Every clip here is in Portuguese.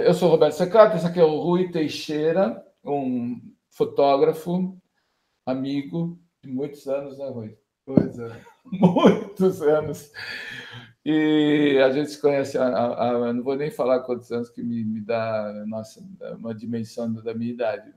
Eu sou Roberto Secato, esse aqui é o Rui Teixeira, um fotógrafo, amigo de muitos anos, né, Rui? Pois é. Muitos anos. E a gente se conhece não vou nem falar quantos anos, que me dá, nossa, uma dimensão da minha idade.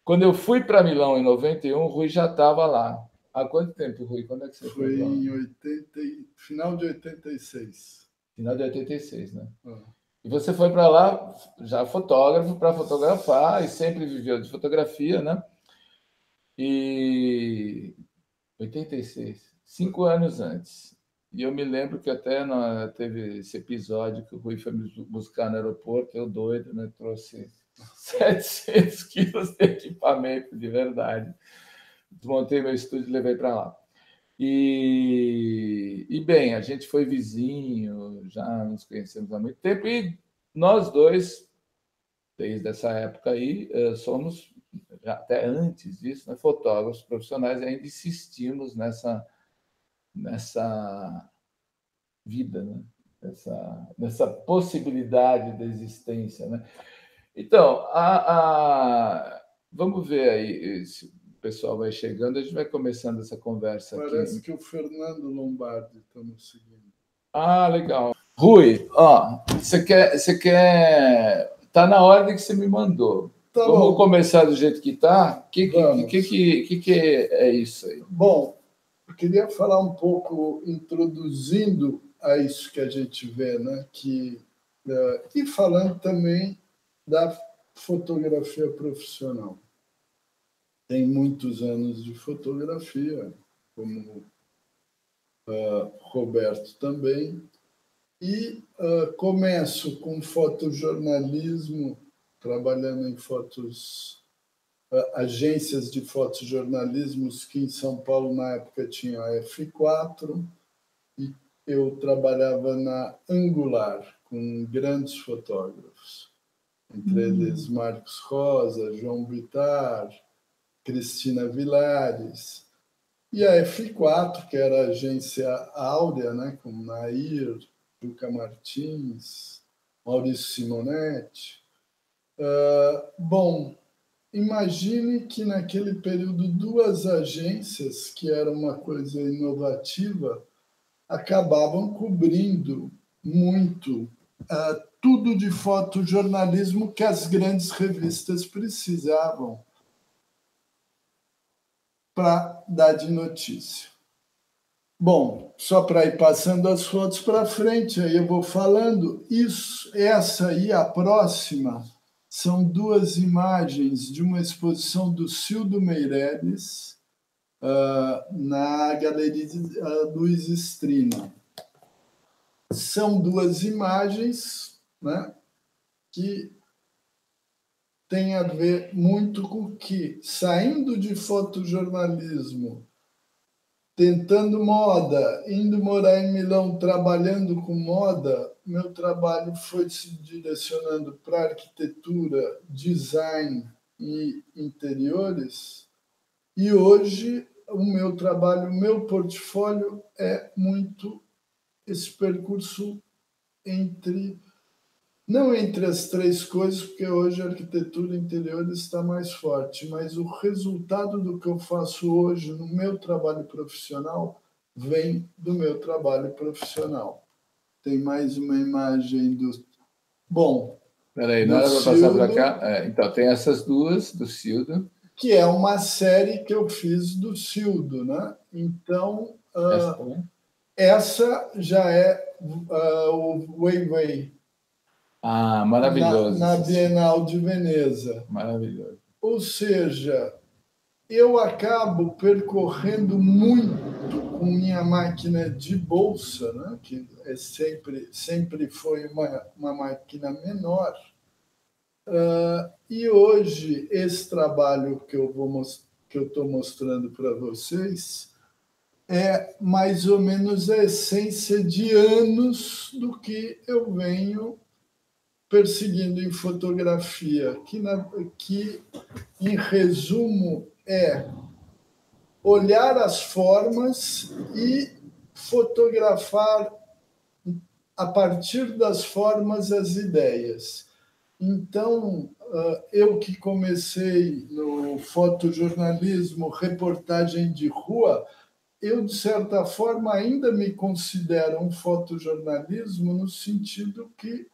Quando eu fui para Milão em 91, o Rui já estava lá. Há quanto tempo, Rui? Quando é que você foi? Foi em final de 86. Final de 86, né? Ah. E você foi para lá já fotógrafo, para fotografar, e sempre viveu de fotografia, né? E 86, 5 anos antes. E eu me lembro que até teve esse episódio que o Rui foi me buscar no aeroporto, eu doido, né? Trouxe 700 quilos de equipamento de verdade. Desmontei meu estúdio e levei para lá. E bem, a gente foi vizinho, já nos conhecemos há muito tempo, e nós dois, desde essa época aí, somos, já até antes disso, né, fotógrafos profissionais, e ainda insistimos nessa vida, né? Nessa possibilidade da existência. Né? Então, vamos ver aí se o pessoal vai chegando, a gente vai começando essa conversa aqui. Parece que o Fernando Lombardi está nos seguindo. Ah, legal. Rui, ó, você quer. Tá na ordem que você me mandou. Tá Vamos bom. Começar do jeito que está? O que é isso aí? Bom, eu queria falar um pouco, introduzindo a isso que a gente vê, né? E falando também da fotografia profissional. Tem muitos anos de fotografia, como Roberto também, e começo com fotojornalismo, trabalhando em agências de fotojornalismo, que em São Paulo, na época, tinha a F4, e eu trabalhava na Angular, com grandes fotógrafos, entre eles Marcos Rosa, João Bittar, Cristina Vilares, e a F4, que era a agência áurea, né, com Nair, Juca Martins, Maurício Simonetti. Bom, imagine que naquele período 2 agências, que era uma coisa inovativa, acabavam cobrindo muito tudo de fotojornalismo que as grandes revistas precisavam para dar de notícia. Bom, só para ir passando as fotos para frente, aí eu vou falando. Essa aí, a próxima, são 2 imagens de uma exposição do Cildo Meireles na Galeria Luiz Strina. São 2 imagens, né, que têm a ver muito com que, saindo de fotojornalismo, tentando moda, indo morar em Milão, trabalhando com moda, meu trabalho foi se direcionando para arquitetura, design e interiores. E hoje o meu trabalho, o meu portfólio é muito esse percurso não entre as 3 coisas, porque hoje a arquitetura e interiores está mais forte, mas o resultado do que eu faço hoje no meu trabalho profissional vem do meu trabalho profissional. Tem mais uma imagem do... Bom... Peraí, não era para passar para cá? Então, tem essas 2 do Cildo. Que é uma série que eu fiz do Cildo, né? Então, essa já é o Weiwei. Ah, maravilhoso. Na Bienal de Veneza. Maravilhoso. Ou seja, eu acabo percorrendo muito com minha máquina de bolsa, né? Que sempre foi uma máquina menor. E hoje, esse trabalho que eu estou mostrando para vocês é mais ou menos a essência de anos do que eu venho perseguindo em fotografia, que em resumo, é olhar as formas e fotografar a partir das formas, as ideias. Então, eu que comecei no fotojornalismo, reportagem de rua, eu, de certa forma, ainda me considero um fotojornalismo no sentido que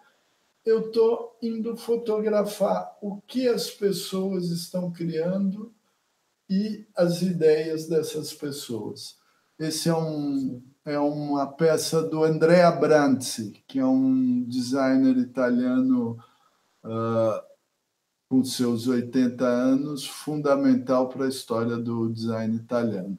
eu estou indo fotografar o que as pessoas estão criando e as ideias dessas pessoas. Esse é uma peça do Andrea Branzi, que é um designer italiano com seus 80 anos, fundamental para a história do design italiano.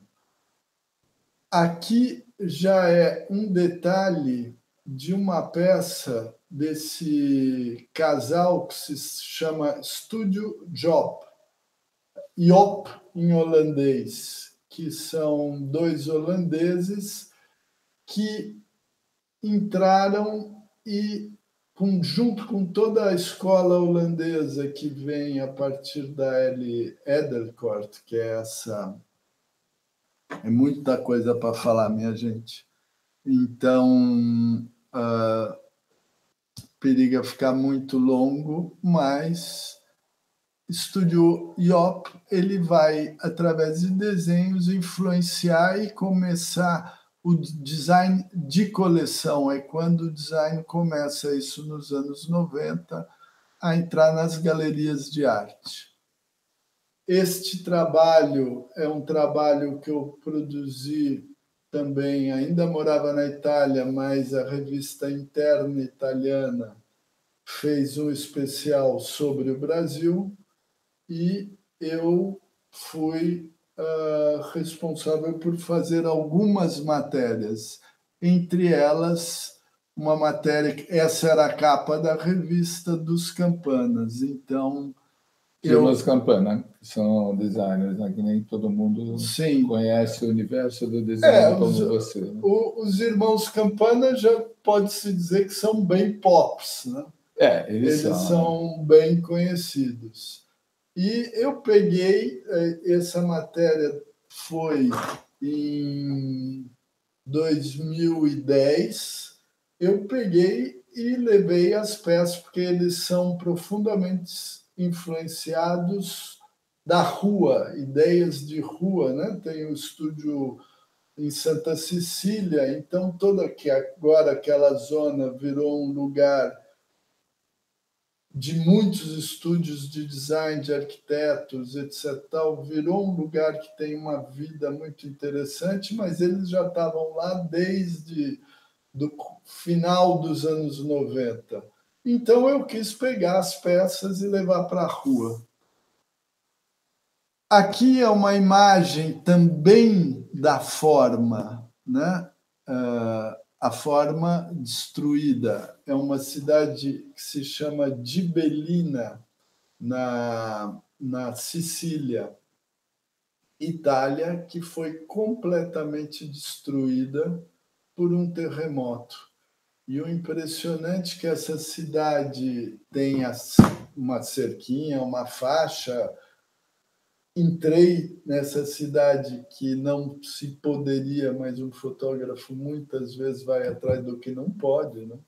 Aqui já é um detalhe de uma peça desse casal que se chama Studio Job, Job em holandês, que são dois holandeses que entraram e, junto com toda a escola holandesa que vem a partir da L. Ederkort, que é essa... É muita coisa para falar, minha gente. Então, periga ficar muito longo, mas Estúdio Job, ele vai, através de desenhos, influenciar e começar o design de coleção. É quando o design começa, isso nos anos 90, a entrar nas galerias de arte. Este trabalho é um trabalho que eu produzi também, ainda morava na Itália, mas a revista interna italiana fez um especial sobre o Brasil e eu fui responsável por fazer algumas matérias, entre elas uma matéria, essa era a capa da revista dos Campanas, então... Irmãos Campana, que são designers, né? Que nem todo mundo Sim. Conhece o universo do design como você. Né? Os irmãos Campana já pode-se dizer que são bem pops, né? Eles são bem conhecidos. E eu peguei, essa matéria foi em 2010, eu peguei e levei as peças, porque eles são profundamente influenciados da rua, ideias de rua, né? Tem o estúdio em Santa Cecília, então agora aquela zona virou um lugar de muitos estúdios de design, de arquitetos, etc. Virou um lugar que tem uma vida muito interessante, mas eles já estavam lá desde do final dos anos 90. Então, eu quis pegar as peças e levar para a rua. Aqui é uma imagem também da forma, né? A forma destruída. É uma cidade que se chama Gibellina, na Sicília, Itália, que foi completamente destruída por um terremoto. E o impressionante é que essa cidade tem uma cerquinha, uma faixa. Entrei nessa cidade que não se poderia, mas um fotógrafo muitas vezes vai atrás do que não pode, né?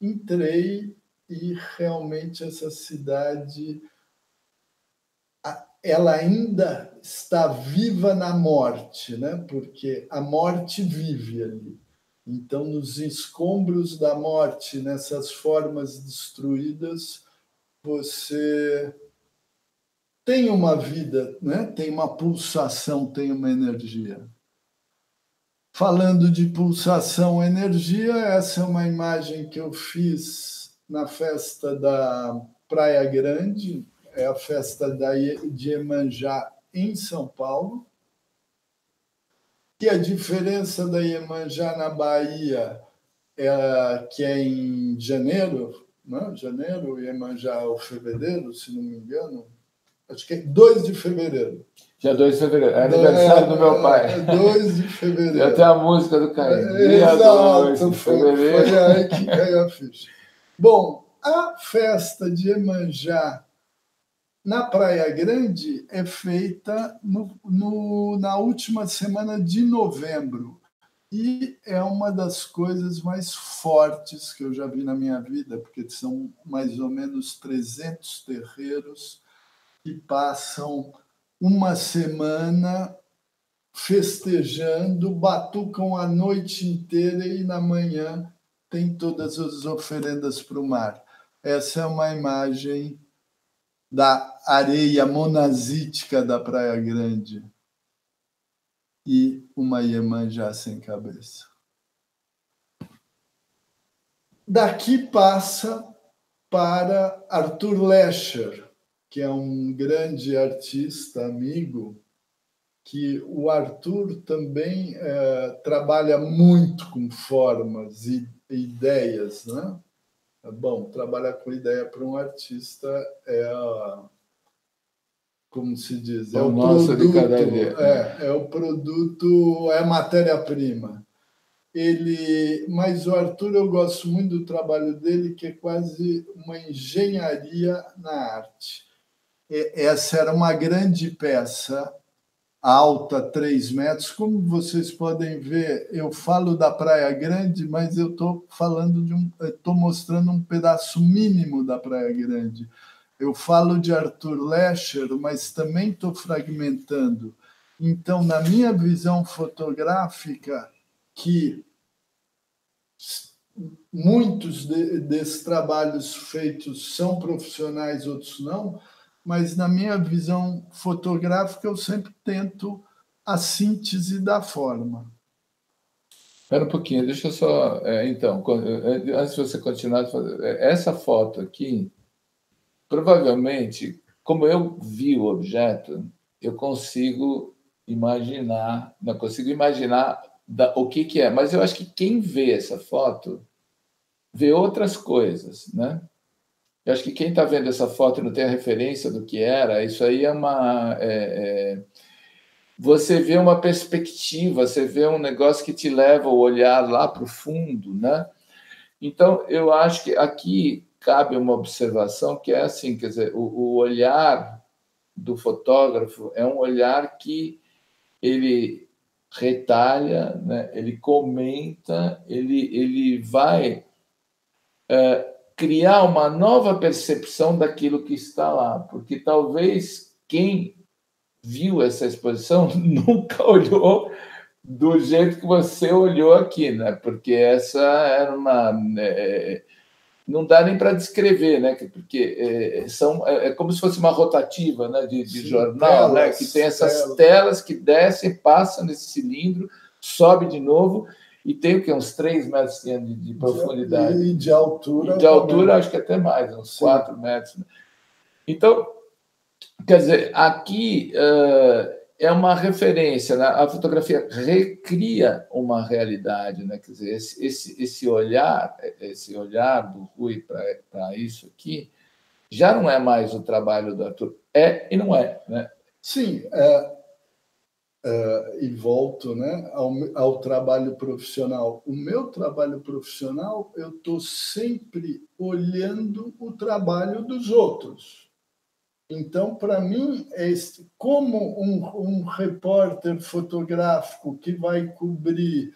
Entrei e realmente essa cidade ela ainda está viva na morte, né? Porque a morte vive ali. Então, nos escombros da morte, nessas formas destruídas, você tem uma vida, né? Tem uma pulsação, tem uma energia. Falando de pulsação, energia, essa é uma imagem que eu fiz na festa da Praia Grande, é a festa de Iemanjá em São Paulo. E a diferença da Iemanjá na Bahia que é em janeiro, né? Janeiro, Iemanjá ou fevereiro, se não me engano. Acho que é 2 de fevereiro. Dia 2 de fevereiro. É aniversário do meu pai. 2 de fevereiro. E até a música do Caim. Exato, foi aí que caiu a ficha. Bom, a festa de Iemanjá na Praia Grande é feita na última semana de novembro. E é uma das coisas mais fortes que eu já vi na minha vida, porque são mais ou menos 300 terreiros que passam uma semana festejando, batucam a noite inteira e na manhã tem todas as oferendas para o mar. Essa é uma imagem da areia monazítica da Praia Grande e uma Iemanjá sem cabeça. Daqui passa para Arthur Lescher, que é um grande artista, amigo, que o Arthur também trabalha muito com formas e ideias, né? Bom, trabalhar com ideia para um artista como se diz, o nosso de cada dia. É o produto, é a matéria-prima. Mas o Arthur, eu gosto muito do trabalho dele, que é quase uma engenharia na arte. Essa era uma grande peça, alta, 3 metros. Como vocês podem ver, eu falo da Praia Grande, mas eu estou mostrando um pedaço mínimo da Praia Grande. Eu falo de Arthur Lescher, mas também estou fragmentando. Então, na minha visão fotográfica, que muitos desses trabalhos feitos são profissionais, outros não, mas na minha visão fotográfica eu sempre tento a síntese da forma. Espera um pouquinho, deixa eu só... então, antes de você continuar, essa foto aqui, provavelmente, como eu vi o objeto, eu consigo imaginar, não consigo imaginar o que é, mas eu acho que quem vê essa foto vê outras coisas, né? Eu acho que quem está vendo essa foto e não tem a referência do que era, isso aí é uma... você vê uma perspectiva, você vê um negócio que te leva o olhar lá para o fundo, né? Então, eu acho que aqui cabe uma observação que é assim, quer dizer, o olhar do fotógrafo é um olhar que ele retalha, né? Ele comenta, ele vai criar uma nova percepção daquilo que está lá, porque talvez quem viu essa exposição nunca olhou do jeito que você olhou aqui, né? Porque essa era uma... não dá nem para descrever, né? Porque é como se fosse uma rotativa, né? de Sim, jornal, telas, né? Que tem essas telas que descem, passam nesse cilindro, sobe de novo, e tem o que? Uns 3 metros de profundidade. E de altura. E de altura, acho que até mais, uns 4 metros. Né? Então, quer dizer, aqui é uma referência, né? A fotografia recria uma realidade, né? Quer dizer, esse olhar do Rui para isso aqui já não é mais o trabalho do Arthur. É e não é, né? Sim, e volto, né, ao trabalho profissional. O meu trabalho profissional, eu estou sempre olhando o trabalho dos outros. Então, para mim, como um repórter fotográfico que vai cobrir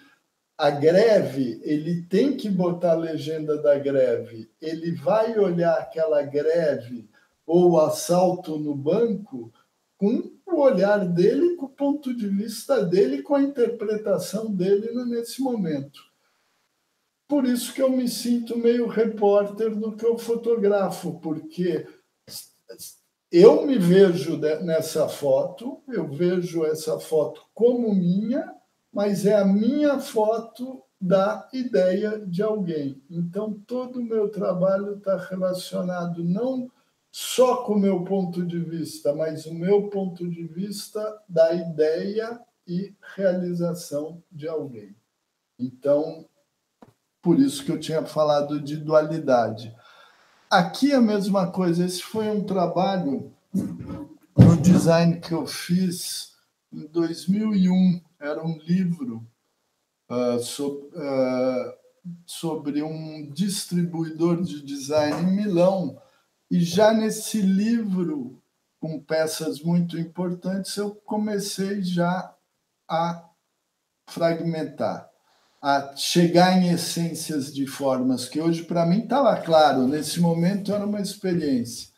a greve, ele tem que botar a legenda da greve, ele vai olhar aquela greve ou o assalto no banco com o olhar dele, com o ponto de vista dele, com a interpretação dele nesse momento. Por isso que eu me sinto meio repórter do que eu fotografo, porque eu me vejo nessa foto, eu vejo essa foto como minha, mas é a minha foto da ideia de alguém. Então, todo o meu trabalho está relacionado não só com o meu ponto de vista, mas o meu ponto de vista da ideia e realização de alguém. Então, por isso que eu tinha falado de dualidade. Aqui a mesma coisa, esse foi um trabalho no design que eu fiz em 2001, era um livro sobre um distribuidor de design em Milão, e já nesse livro, com peças muito importantes, eu comecei já a fragmentar. a chegar em essências de formas, que hoje, para mim, estava claro, nesse momento era uma experiência.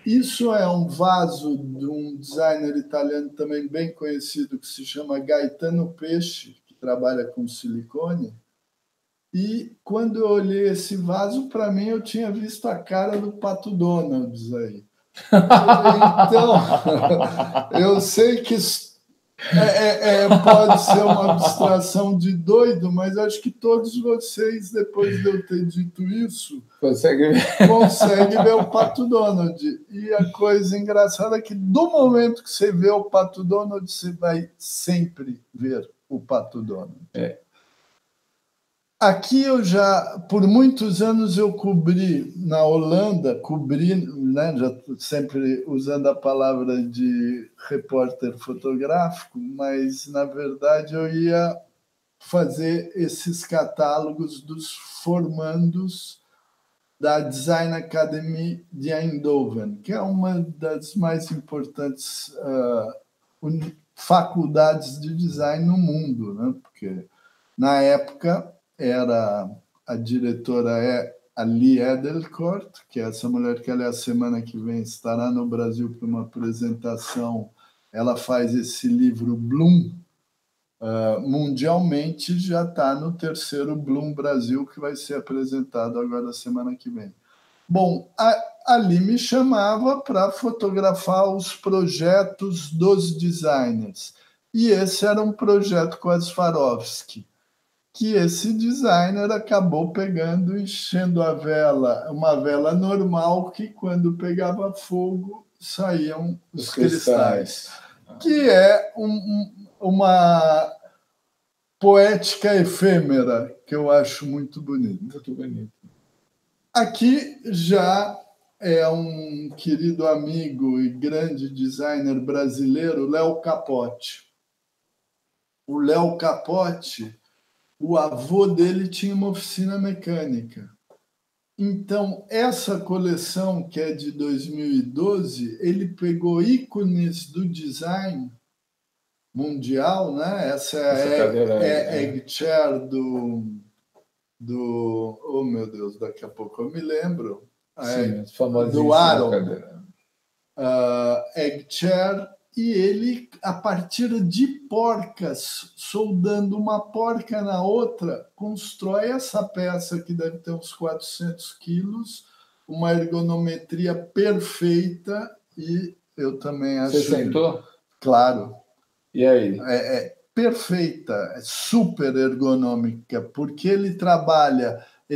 Isso é um vaso de um designer italiano também bem conhecido, que se chama Gaetano Pesce, que trabalha com silicone. E quando eu olhei esse vaso, para mim, eu tinha visto a cara do Pato Donald aí. Então, eu sei que pode ser uma abstração de doido, mas acho que todos vocês, depois de eu ter dito isso, conseguem ver o Pato Donald. E a coisa engraçada é que, do momento que você vê o Pato Donald, você vai sempre ver o Pato Donald. Aqui por muitos anos eu cobri na Holanda, né, já sempre usando a palavra de repórter fotográfico, mas na verdade eu ia fazer esses catálogos dos formandos da Design Academy de Eindhoven, que é uma das mais importantes faculdades de design no mundo, né? Porque na época a diretora a Lee Edelkoort, que é essa mulher que, aliás, semana que vem estará no Brasil para uma apresentação. Ela faz esse livro Bloom, mundialmente, já está no terceiro Bloom Brasil, que vai ser apresentado agora semana que vem. Bom, a Lee me chamava para fotografar os projetos dos designers. E esse era um projeto com a Swarovski, que esse designer acabou pegando e enchendo a vela, uma vela normal que, quando pegava fogo, saíam os cristais. Que é uma poética efêmera que eu acho muito bonita. Muito bonito. Aqui já é um querido amigo e grande designer brasileiro, Léo Capote. O Léo Capote, o avô dele tinha uma oficina mecânica. Então, essa coleção, que é de 2012, ele pegou ícones do design mundial, né? Essa é a egg chair oh, meu Deus, daqui a pouco eu me lembro. Sim, do Aron. Egg chair. E ele, a partir de porcas, soldando uma porca na outra, constrói essa peça que deve ter uns 400 quilos, uma ergonometria perfeita, e eu também acho... Você sentou? Claro. E aí? Perfeita, é super ergonômica, porque ele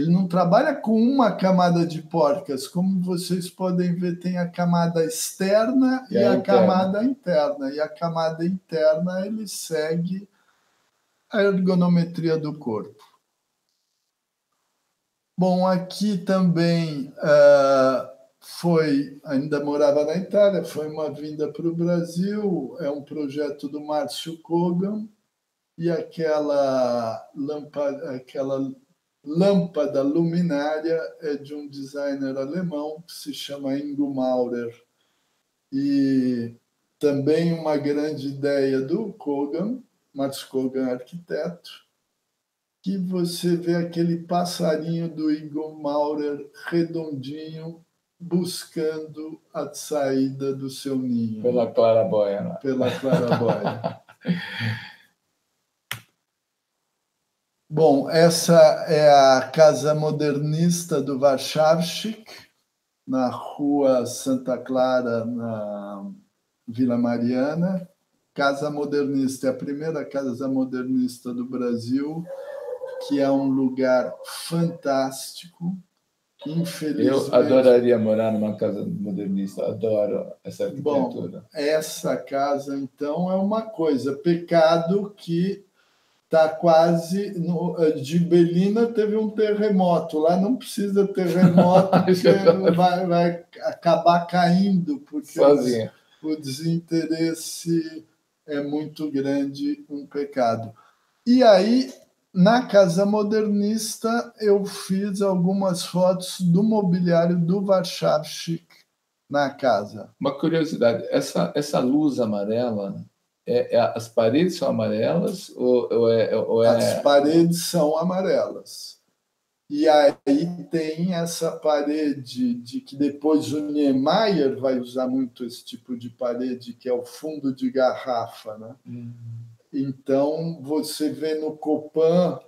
não trabalha com uma camada de porcas, como vocês podem ver, tem a camada externa e a camada interna. E a camada interna ele segue a ergonometria do corpo. Bom, aqui também ainda morava na Itália, foi uma vinda para o Brasil, é um projeto do Márcio Kogan, e aquela lâmpada luminária é de um designer alemão que se chama Ingo Maurer. E também uma grande ideia do Kogan, Márcio Kogan, arquiteto, que você vê aquele passarinho do Ingo Maurer redondinho buscando a saída do seu ninho. Pela claraboia. Né? Pela claraboia. Bom, essa é a Casa Modernista do Warszawskyk, na Rua Santa Clara, na Vila Mariana. Casa Modernista é a primeira casa modernista do Brasil, que é um lugar fantástico. Infelizmente, eu adoraria morar numa casa modernista, adoro essa arquitetura. Bom, essa casa, então, é uma coisa. Pecado que está quase... Gibelina teve um terremoto. Lá não precisa terremoto, porque vai acabar caindo, porque o desinteresse é muito grande, um pecado. E aí, na Casa Modernista, eu fiz algumas fotos do mobiliário do Warszawskyk na casa. Uma curiosidade, essa luz amarela As paredes são amarelas ou As paredes são amarelas. E aí tem essa parede de que depois o Niemeyer vai usar muito esse tipo de parede, que é o fundo de garrafa, né? Então, você vê no Copan,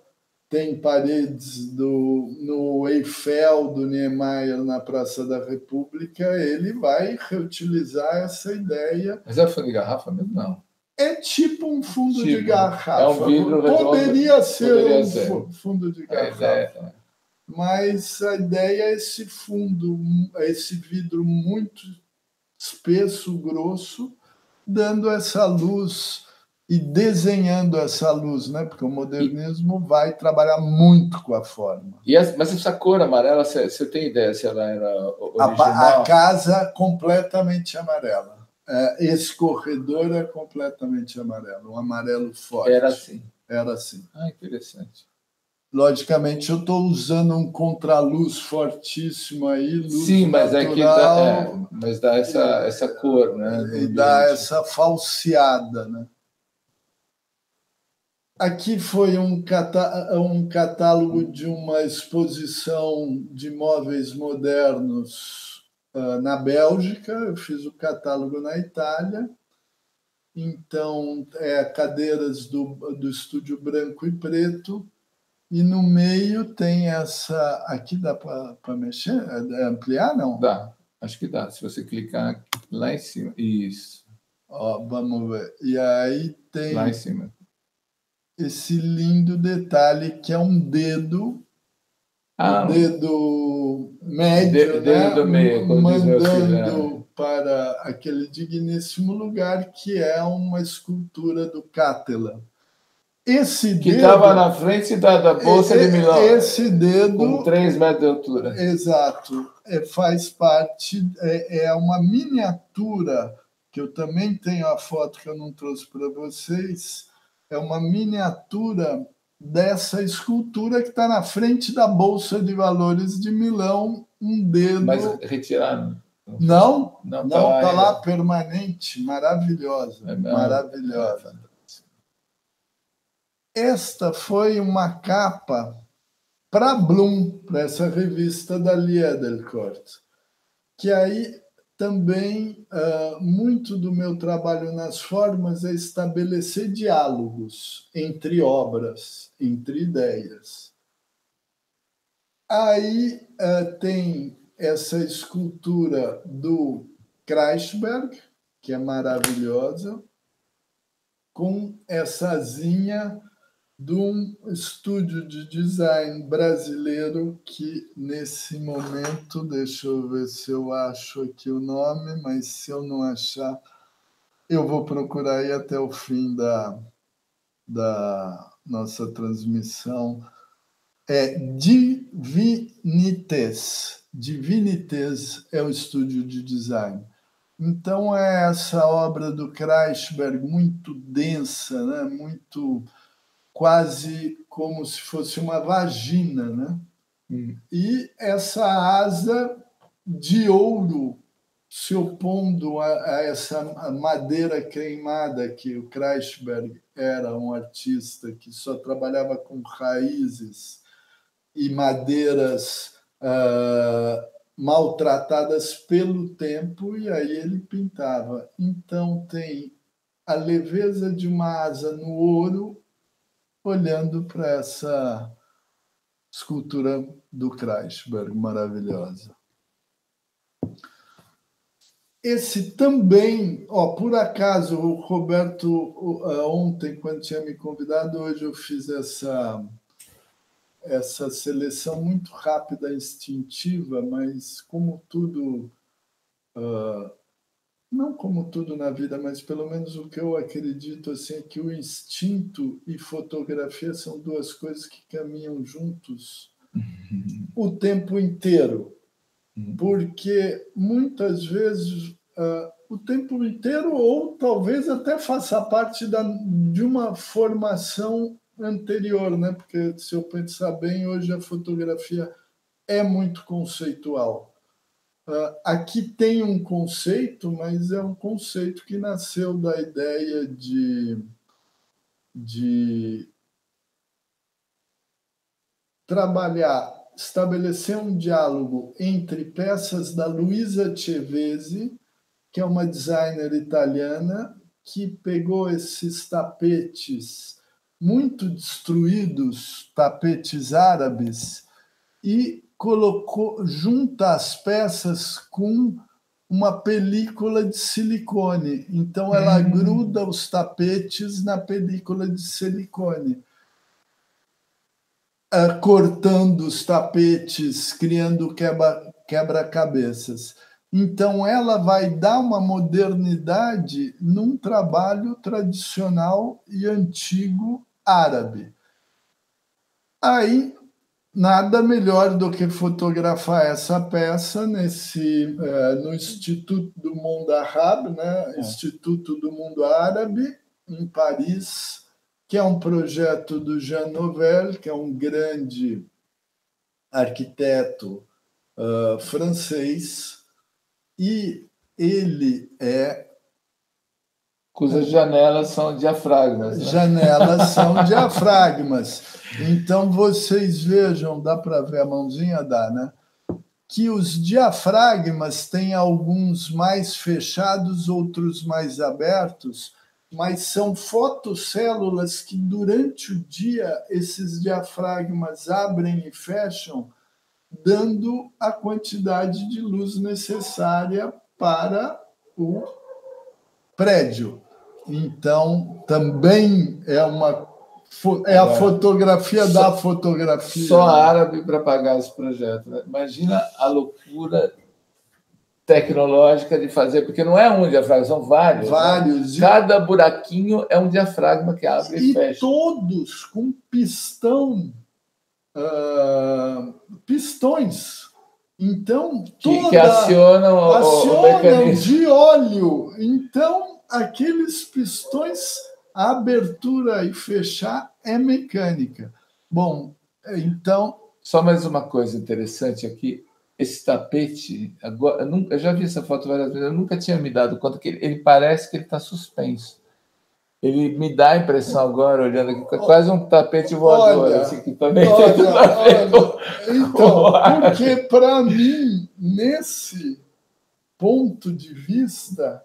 tem paredes no Eiffel, do Niemeyer, na Praça da República, ele vai reutilizar essa ideia. Mas é fundo de garrafa mesmo? Não. É tipo um fundo de garrafa. É um vidro poderia ser um fundo de garrafa. É. Mas a ideia é esse fundo, esse vidro muito espesso, grosso, dando essa luz e desenhando essa luz, né? Porque o modernismo vai trabalhar muito com a forma. Mas essa cor amarela, você tem ideia se ela era original? A casa completamente amarela. Esse corredor é completamente amarelo, um amarelo forte. Era assim? Era assim. Ah, interessante. Logicamente, eu estou usando um contraluz fortíssimo aí, luz Sim, mas natural, mas dá essa cor, né? E dá essa falseada, né? Aqui foi um catálogo de uma exposição de móveis modernos na Bélgica. Eu fiz o catálogo na Itália. Então, cadeiras do estúdio branco e preto. E no meio tem essa... Aqui dá para mexer? Ampliar, não? Dá, acho que dá. Se você clicar lá em cima. Isso. Vamos ver. E aí tem... Lá em cima. Esse lindo detalhe que é um dedo, o dedo médio, dedo do meio, mandando para aquele digníssimo lugar que é uma escultura do Cátela. Esse que dedo... estava na frente da Bolsa de Milão. Esse dedo... Com 3 metros de altura. Exato. Faz parte... É uma miniatura, que eu também tenho a foto que eu não trouxe para vocês... É uma miniatura dessa escultura que está na frente da Bolsa de Valores de Milão, um dedo... Mas retiraram? Não, está lá permanente, maravilhosa, maravilhosa. Esta foi uma capa para Bloom, para essa revista da Liederkort, que aí... Também, muito do meu trabalho nas formas é estabelecer diálogos entre obras, entre ideias. Aí tem essa escultura do Kreisberg, que é maravilhosa, com essa asinha de um estúdio de design brasileiro que, nesse momento, deixa eu ver se eu acho aqui o nome, mas se eu não achar, eu vou procurar aí até o fim da nossa transmissão. É Divinites. Divinites é o estúdio de design. Então, é essa obra do Kreisberg muito densa, né? Muito... quase como se fosse uma vagina, né? E essa asa de ouro se opondo a essa madeira queimada, que o Kreisberg era um artista que só trabalhava com raízes e madeiras maltratadas pelo tempo, e aí ele pintava. Então tem a leveza de uma asa no ouro, olhando para essa escultura do Kreisberg, maravilhosa. Esse também, por acaso, o Roberto, ontem, quando tinha me convidado, hoje eu fiz essa seleção muito rápida, instintiva, mas como tudo... não como tudo na vida, mas pelo menos o que eu acredito assim, é que o instinto e fotografia são duas coisas que caminham juntos o tempo inteiro. Porque muitas vezes o tempo inteiro, ou talvez até faça parte de uma formação anterior, né? Porque, se eu pensar bem, hoje a fotografia é muito conceitual. Aqui tem um conceito, mas é um conceito que nasceu da ideia de trabalhar, estabelecer um diálogo entre peças da Luisa Cevesi, que é uma designer italiana, que pegou esses tapetes muito destruídos, tapetes árabes, e colocou junta as peças com uma película de silicone. Então, ela gruda os tapetes na película de silicone, cortando os tapetes, criando quebra-cabeças. Então, ela vai dar uma modernidade num trabalho tradicional e antigo árabe. Aí, nada melhor do que fotografar essa peça no Instituto do Mundo Árabe, né? Instituto do Mundo Árabe, em Paris, que é um projeto do Jean Nouvel, que é um grande arquiteto francês, e ele cujas janelas são diafragmas. Né? Janelas são diafragmas. Então, vocês vejam, dá para ver a mãozinha? Dá, né? Que os diafragmas têm alguns mais fechados, outros mais abertos, mas são fotocélulas que, durante o dia, esses diafragmas abrem e fecham, dando a quantidade de luz necessária para o prédio. Então, também é a fotografia da fotografia. Só árabe para pagar esse projeto. Né? Imagina a loucura tecnológica de fazer, porque não é um diafragma, são vários. Vários. Né? Cada buraquinho é um diafragma que abre e fecha. E todos com pistões. Então, que acionam o mecanismo de óleo. Então, aqueles pistões, a abertura e fechar é mecânica. Bom, então... Só mais uma coisa interessante aqui. Esse tapete, agora, eu já vi essa foto várias vezes, eu nunca tinha me dado conta que ele parece que ele está suspenso. Ele me dá a impressão agora, olhando aqui, que é quase um tapete voador. Assim, que também então, porque para mim, nesse ponto de vista,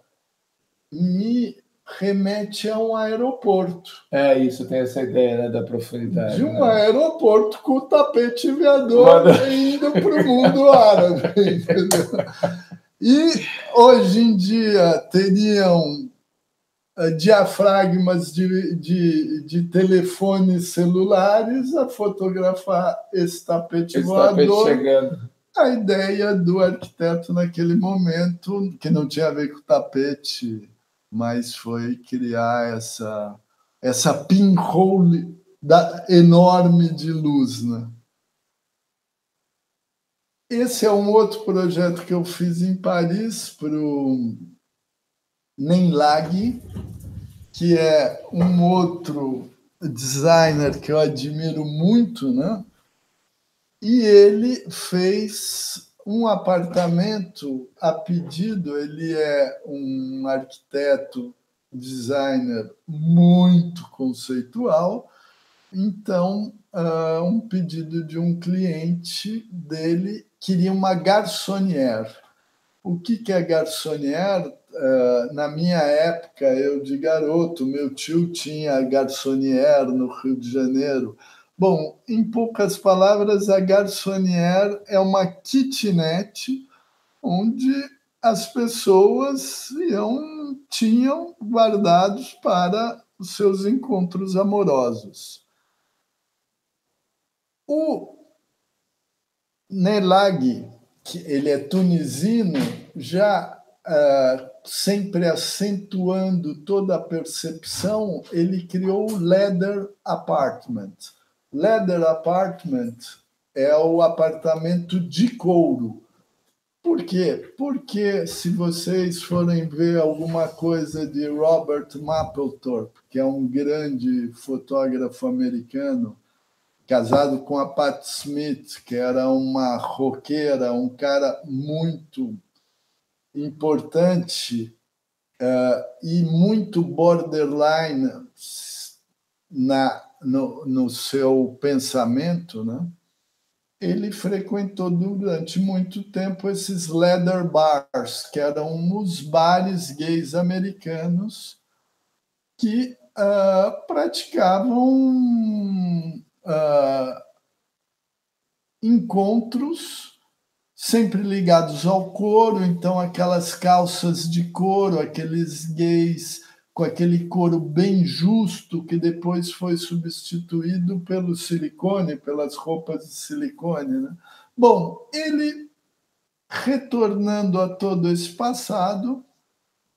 me remete a um aeroporto. É isso, tem essa ideia, né, da profundidade. De um aeroporto com o tapete viador indo para o mundo árabe. Entendeu? E hoje em dia teriam diafragmas de telefones celulares a fotografar esse tapete voador. Chegando. A ideia do arquiteto naquele momento, que não tinha a ver com o tapete, mas foi criar essa pinhole enorme de luz. Né? Esse é um outro projeto que eu fiz em Paris para o Nenlag, que é um outro designer que eu admiro muito, né? E ele fez um apartamento a pedido. Ele é um arquiteto, designer muito conceitual. Então, um pedido de um cliente dele queria uma garçonnière. O que é garçonnière? Na minha época, eu de garoto, meu tio tinha garçonnière no Rio de Janeiro. Bom, em poucas palavras, a garçonnière é uma kitnet onde as pessoas tinham guardados para os seus encontros amorosos. O Nenlag, que ele é tunisino, já sempre acentuando toda a percepção, ele criou o Leather Apartment. Leather Apartment é o apartamento de couro. Por quê? Porque se vocês forem ver alguma coisa de Robert Mapplethorpe, que é um grande fotógrafo americano, casado com a Pat Smith, que era uma roqueira, um cara muito importante e muito borderline no seu pensamento, né? Ele frequentou durante muito tempo esses leather bars, que eram os bares gays americanos que praticavam encontros sempre ligados ao couro, então aquelas calças de couro, aqueles gays com aquele couro bem justo que depois foi substituído pelo silicone, pelas roupas de silicone, né? Bom, ele retornando a todo esse passado,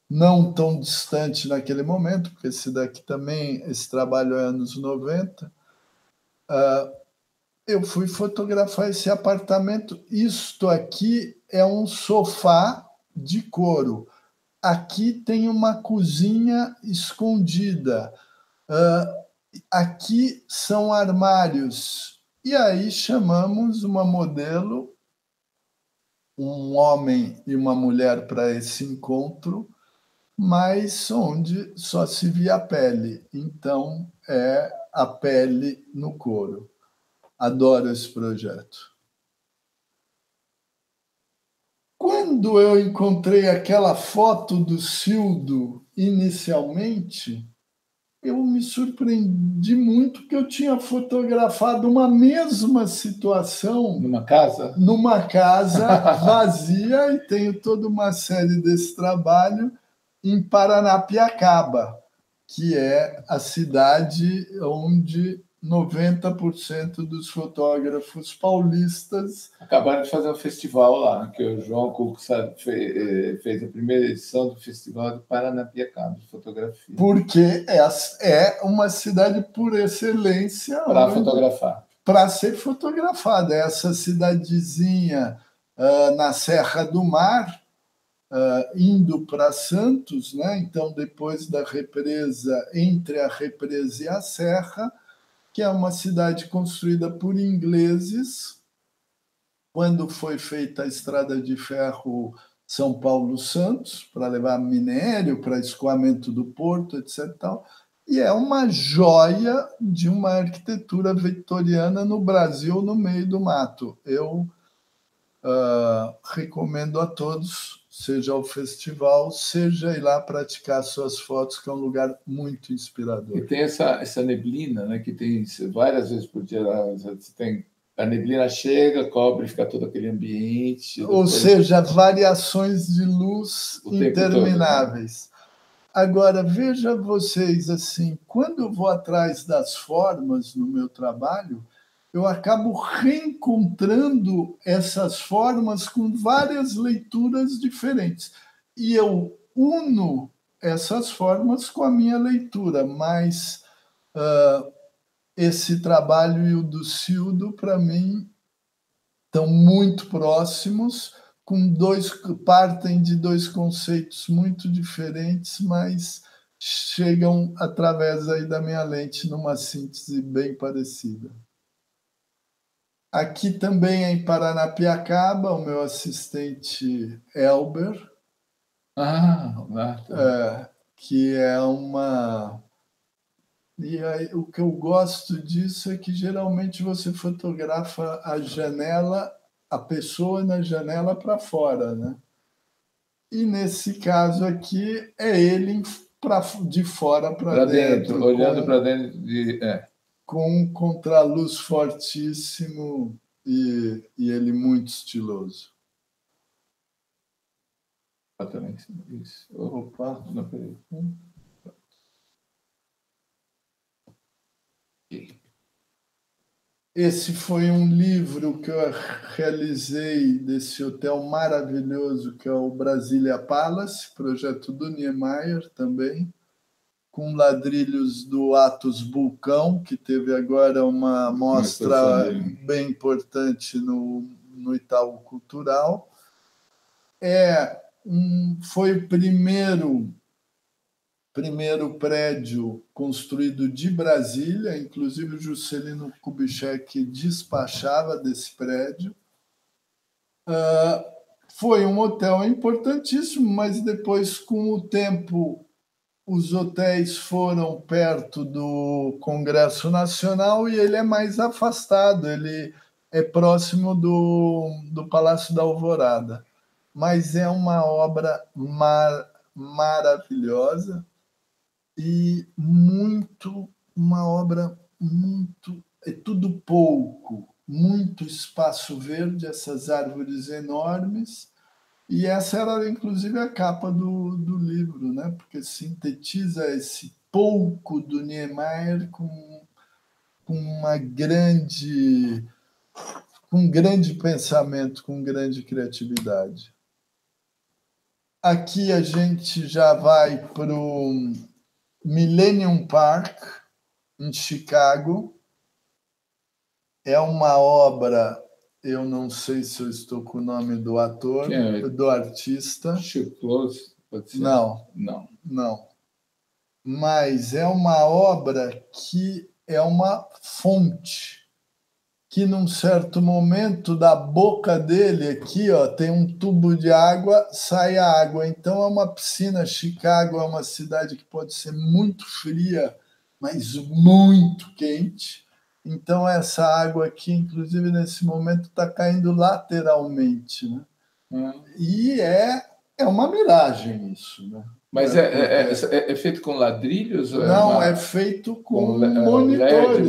não tão distante naquele momento, porque esse trabalho é anos 90, eu fui fotografar esse apartamento. Isto aqui é um sofá de couro. Aqui tem uma cozinha escondida. Aqui são armários. E aí chamamos uma modelo, um homem e uma mulher para esse encontro, mas onde só se via a pele. Então, é a pele no couro. Adoro esse projeto. Quando eu encontrei aquela foto do Cildo inicialmente, eu me surpreendi muito porque eu tinha fotografado uma mesma situação Numa casa? Numa casa vazia, e tenho toda uma série desse trabalho em Paranapiacaba, que é a cidade onde 90% dos fotógrafos paulistas... Acabaram de fazer um festival lá, que o João Cuco fez a primeira edição do Festival de Paranapiacaba, de fotografia. Porque é uma cidade por excelência para fotografar. Para ser fotografada. Essa cidadezinha na Serra do Mar, indo para Santos, né? Então, depois da represa, entre a represa e a serra, que é uma cidade construída por ingleses, quando foi feita a estrada de ferro São Paulo-Santos, para levar minério, para escoamento do porto, etc. E é uma joia de uma arquitetura vitoriana no Brasil, no meio do mato. Eu recomendo a todos, seja ao festival, seja ir lá praticar suas fotos, que é um lugar muito inspirador. E tem essa neblina, né, que tem várias vezes por dia. A neblina chega, cobre, fica todo aquele ambiente. Depois... Ou seja, variações de luz intermináveis. Todo, né? Agora, veja vocês, assim, quando eu vou atrás das formas no meu trabalho, eu acabo reencontrando essas formas com várias leituras diferentes. E eu uno essas formas com a minha leitura, mas esse trabalho e o do Cildo, para mim, estão muito próximos, partem de dois conceitos muito diferentes, mas chegam através aí da minha lente numa síntese bem parecida. Aqui também é em Paranapiacaba, o meu assistente Elber, que é uma... E aí, o que eu gosto disso é que geralmente você fotografa a janela, a pessoa na janela para fora, né? E nesse caso aqui é ele de fora para dentro, olhando para dentro com um contraluz fortíssimo e ele muito estiloso. Exatamente. Isso. Opa, não, peraí. Esse foi um livro que eu realizei desse hotel maravilhoso que é o Brasília Palace, projeto do Niemeyer também, com ladrilhos do Atos Bulcão, que teve agora uma mostra bem importante no Itaú Cultural. Foi o primeiro primeiro prédio construído de Brasília, inclusive o Juscelino Kubitschek despachava desse prédio. Foi um hotel importantíssimo, mas depois, com o tempo, os hotéis foram perto do Congresso Nacional e ele é mais afastado, ele é próximo do Palácio da Alvorada. Mas é uma obra maravilhosa e uma obra muito... É tudo pouco, muito espaço verde, essas árvores enormes. E essa era, inclusive, a capa do livro, né? Porque sintetiza esse pouco do Niemeyer com um grande pensamento, com grande criatividade. Aqui a gente já vai para o Millennium Park, em Chicago. É uma obra, eu não sei se eu estou com o nome do ator, do artista. Chip Close, pode ser? Não. Mas é uma obra que é uma fonte, que num certo momento da boca dele aqui, tem um tubo de água, sai a água. Então é uma piscina. Chicago é uma cidade que pode ser muito fria, mas muito quente. Então essa água aqui, inclusive nesse momento, está caindo lateralmente, né? E é uma miragem isso, né? Mas é feito com ladrilhos? Não, é feito com monitores.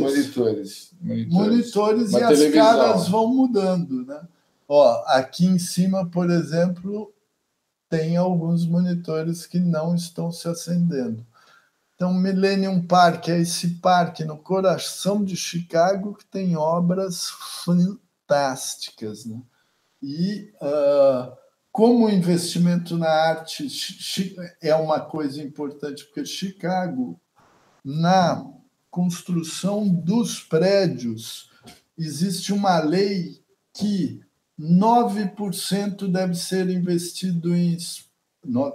Monitores e as caras vão mudando, né? Aqui em cima, por exemplo, tem alguns monitores que não estão se acendendo. Então, Millennium Park é esse parque no coração de Chicago que tem obras fantásticas, né? E como investimento na arte é uma coisa importante, porque Chicago, na construção dos prédios, existe uma lei que 9% deve ser investido em... 9%?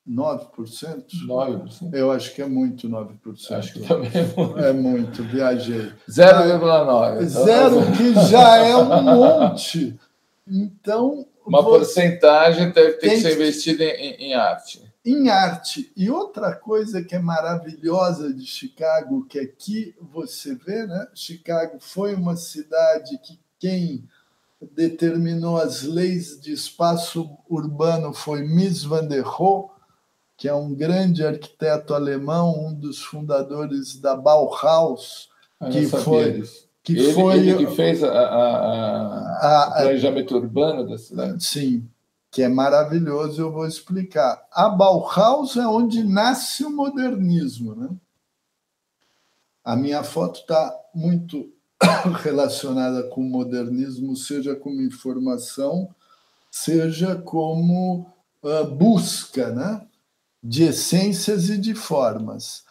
9%? Eu acho que é muito 9%. Acho que também é muito. É muito, viajei. 0,9%. Zero, que já é um monte. Então... Uma porcentagem tem que ser investida em arte. Em arte. E outra coisa que é maravilhosa de Chicago, que aqui você vê, né? Chicago foi uma cidade que quem determinou as leis de espaço urbano foi Mies van der Rohe, que é um grande arquiteto alemão, um dos fundadores da Bauhaus, que foi ele que fez o planejamento urbano da cidade. Sim, que é maravilhoso, eu vou explicar. A Bauhaus é onde nasce o modernismo, né? A minha foto está muito relacionada com o modernismo, seja como informação, seja como busca, né? De essências e de formas.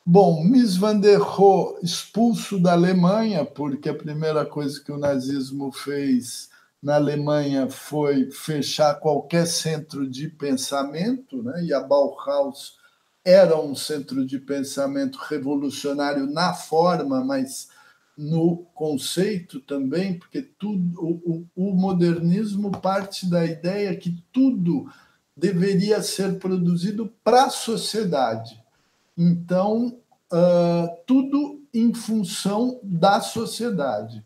Bom, Mies van der Rohe, expulso da Alemanha, porque a primeira coisa que o nazismo fez na Alemanha foi fechar qualquer centro de pensamento, né? E a Bauhaus era um centro de pensamento revolucionário na forma, mas no conceito também, porque o modernismo parte da ideia que tudo deveria ser produzido para a sociedade. Então, tudo em função da sociedade,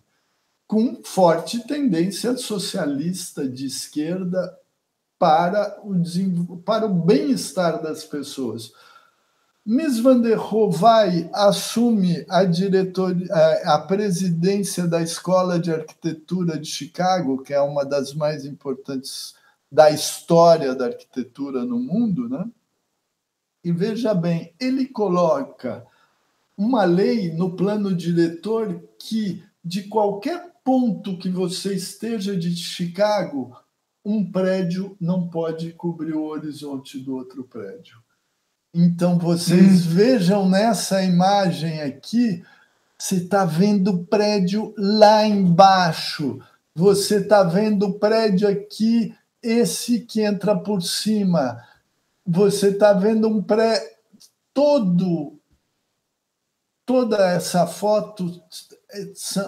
com forte tendência socialista de esquerda para o bem-estar das pessoas. Mies van der Rohe assume a presidência da Escola de Arquitetura de Chicago, que é uma das mais importantes da história da arquitetura no mundo, né? E veja bem, ele coloca uma lei no plano diretor que, de qualquer ponto que você esteja de Chicago, um prédio não pode cobrir o horizonte do outro prédio. Então, vocês vejam nessa imagem aqui, você está vendo o prédio lá embaixo, você está vendo o prédio aqui, esse que entra por cima, você está vendo um prédio... toda essa foto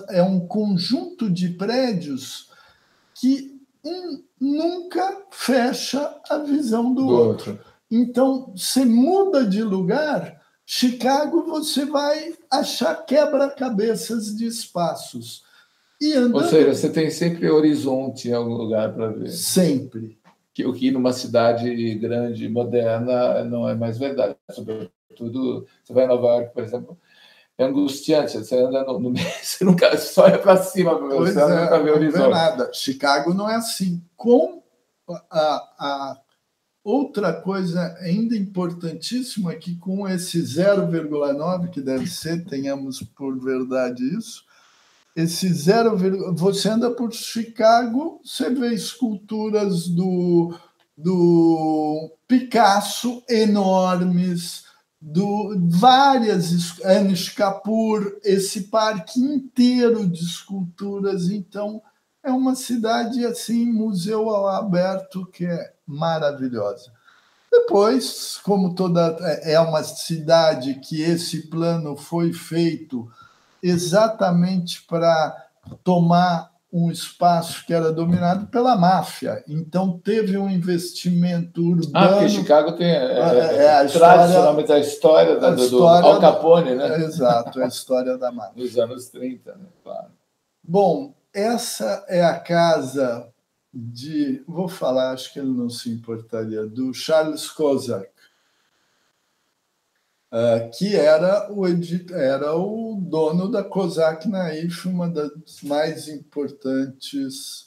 é um conjunto de prédios que nunca fecha a visão do outro. Então, você muda de lugar, Chicago, você vai achar quebra-cabeças de espaços. E andando... Ou seja, você tem sempre horizonte em algum lugar para ver. Sempre. O que numa cidade grande, moderna, não é mais verdade. Sobretudo, você vai em Nova York, por exemplo, é angustiante. Você anda no meio, você nunca só olha para cima, você nunca vê o horizonte. Não vê nada. Chicago não é assim. Com a outra coisa ainda importantíssima é que com esse 0,9, que deve ser, tenhamos por verdade isso, esse 0, você anda por Chicago, você vê esculturas do Picasso enormes, várias Anish Kapoor, esse parque inteiro de esculturas. Então, é uma cidade assim, museu ao aberto, que é maravilhosa. Depois, como é uma cidade que esse plano foi feito exatamente para tomar um espaço que era dominado pela máfia. Então, teve um investimento urbano... porque Chicago tem tradicionalmente a história do Al Capone, né? Exato, a história da máfia. Nos anos 30, né? Claro. Bom, essa é a casa de... Vou falar, acho que ele não se importaria, do Charles Kozak, que era o dono da Kozak Naif, uma das mais importantes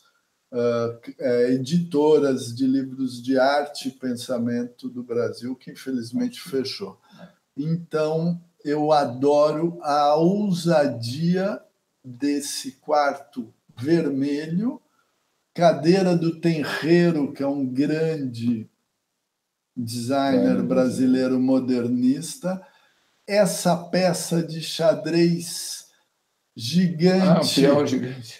editoras de livros de arte e pensamento do Brasil, que infelizmente fechou. Então, eu adoro a ousadia desse quarto vermelho, cadeira do Tenreiro, que é um grande designer brasileiro modernista, essa peça de xadrez gigante,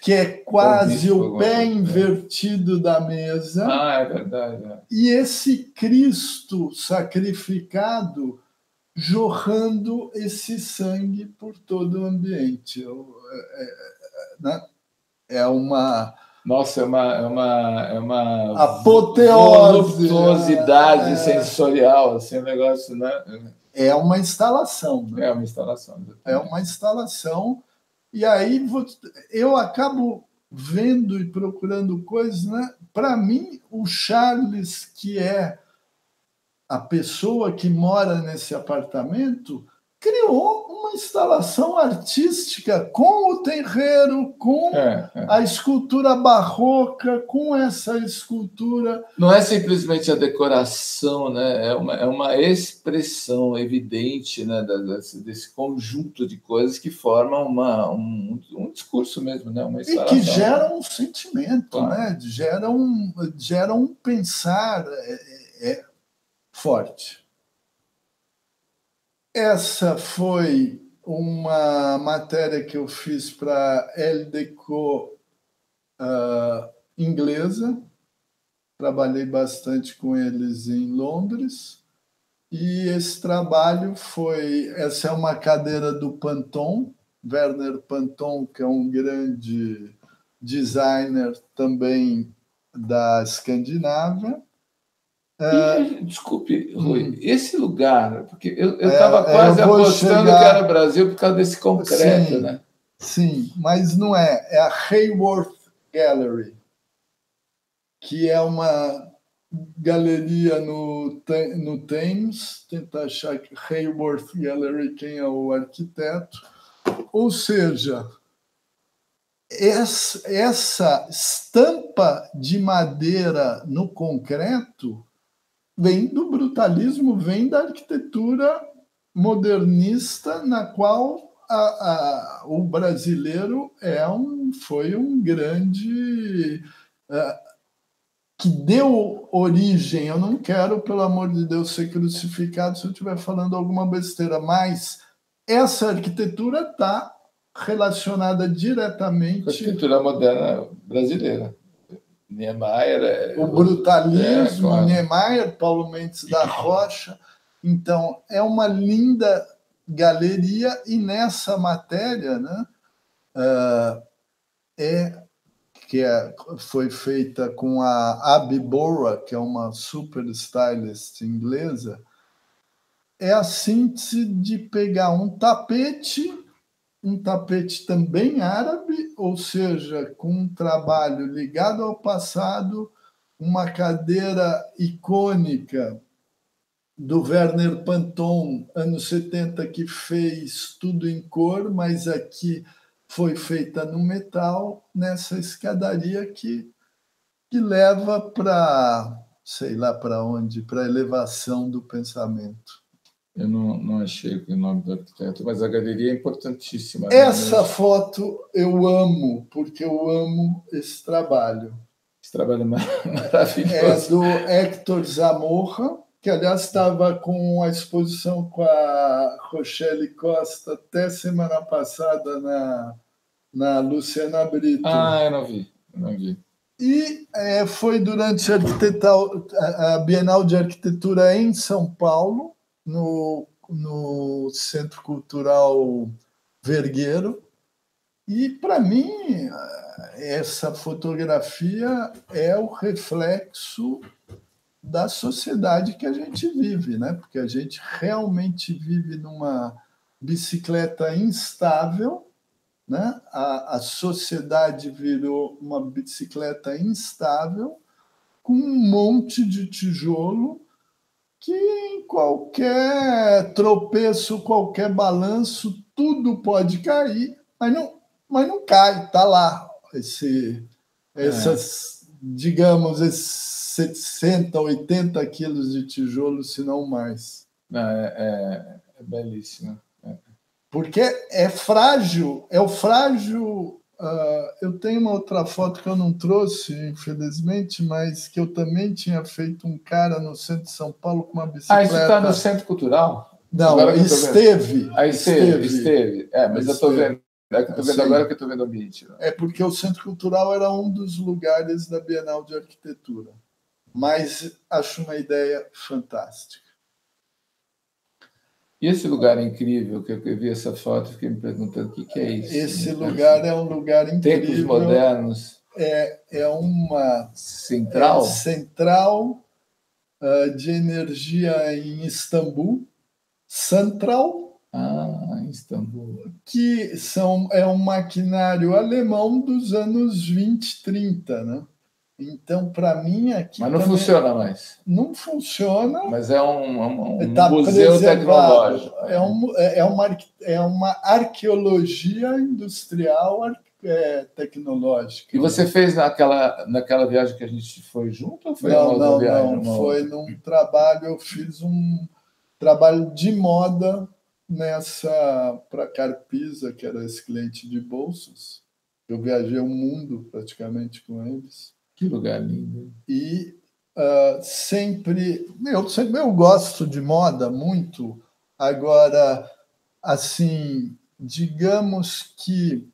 que é quase o pé invertido da mesa. É verdade. E esse Cristo sacrificado jorrando esse sangue por todo o ambiente. É uma... Nossa, é uma apoteose, voluptuosidade sensorial, assim, um negócio, né? É uma instalação. Né? É uma instalação. É uma instalação. E aí eu acabo vendo e procurando coisas, né? Para mim, o Charles, que é a pessoa que mora nesse apartamento, criou uma instalação artística com o terreiro, com a escultura barroca, com essa escultura... Não é simplesmente a decoração, né? É uma expressão evidente, né? desse conjunto de coisas que formam um discurso mesmo, né? Uma instalação. E que gera um sentimento, né? Gera um pensar forte. Essa foi uma matéria que eu fiz para Elle Déco inglesa. Trabalhei bastante com eles em Londres. E esse trabalho foi... Essa é uma cadeira do Panton, Werner Panton, que é um grande designer também da Escandinávia. Desculpe, Rui, esse lugar, porque eu estava quase apostando que era o Brasil por causa desse concreto, né? Sim, mas não é. É a Haworth Gallery, que é uma galeria no Thames. Tentar achar que Haworth Gallery, quem é o arquiteto. Ou seja, essa estampa de madeira no concreto vem do brutalismo, vem da arquitetura modernista, na qual o brasileiro foi um grande... que deu origem... Eu não quero, pelo amor de Deus, ser crucificado se eu estiver falando alguma besteira, mas essa arquitetura está relacionada diretamente... com a arquitetura moderna brasileira. Niemeyer... O brutalismo, Niemeyer, Paulo Mendes da Rocha. Então, é uma linda galeria, e nessa matéria, né, foi feita com a Abby Bora, que é uma super stylist inglesa, é a síntese de pegar um tapete também árabe, ou seja, com um trabalho ligado ao passado, uma cadeira icônica do Werner Panton, anos 70, que fez tudo em cor, mas aqui foi feita no metal, nessa escadaria que leva para, sei lá para onde, para a elevação do pensamento. Eu não achei o nome do arquiteto, mas a galeria é importantíssima. Essa foto eu amo, porque eu amo esse trabalho. Esse trabalho é maravilhoso. É do Héctor Zamorra, que, aliás, estava com a exposição com a Rochelle Costa até semana passada na Luciana Brito. Eu não vi. E foi durante a Bienal de Arquitetura em São Paulo, no Centro Cultural Vergueiro. E, para mim, essa fotografia é o reflexo da sociedade que a gente vive, né? Porque a gente realmente vive numa bicicleta instável, né? A sociedade virou uma bicicleta instável, com um monte de tijolo que, em qualquer tropeço, qualquer balanço, tudo pode cair, mas não cai, está lá. Digamos, esses 60, 80 quilos de tijolo, se não mais. É belíssimo. Porque é frágil, é o frágil. Eu tenho uma outra foto que eu não trouxe, infelizmente, mas que eu também tinha feito um cara no centro de São Paulo com uma bicicleta. Isso está no Centro Cultural? Não, esteve. Esteve. Mas eu estou vendo. É que eu estou vendo agora que eu estou vendo o ambiente. É porque o Centro Cultural era um dos lugares da Bienal de Arquitetura. Mas acho uma ideia fantástica. E esse lugar incrível, que eu vi essa foto, fiquei me perguntando o que é isso. Esse lugar é um lugar incrível. Tempos modernos. É uma central de energia em Istambul, Central. Em Istambul. Que é um maquinário alemão dos anos 20, 30, né? Então, para mim, aqui. Mas não funciona mais. Não funciona. Mas é um museu tecnológico. É uma arqueologia industrial tecnológica. E você fez naquela viagem que a gente foi junto ou foi uma outra viagem? Não, foi num trabalho. Eu fiz um trabalho de moda para Carpisa, que era esse cliente de bolsas. Eu viajei o mundo praticamente com eles. Que lugar lindo. E eu gosto de moda muito. Agora, assim, digamos que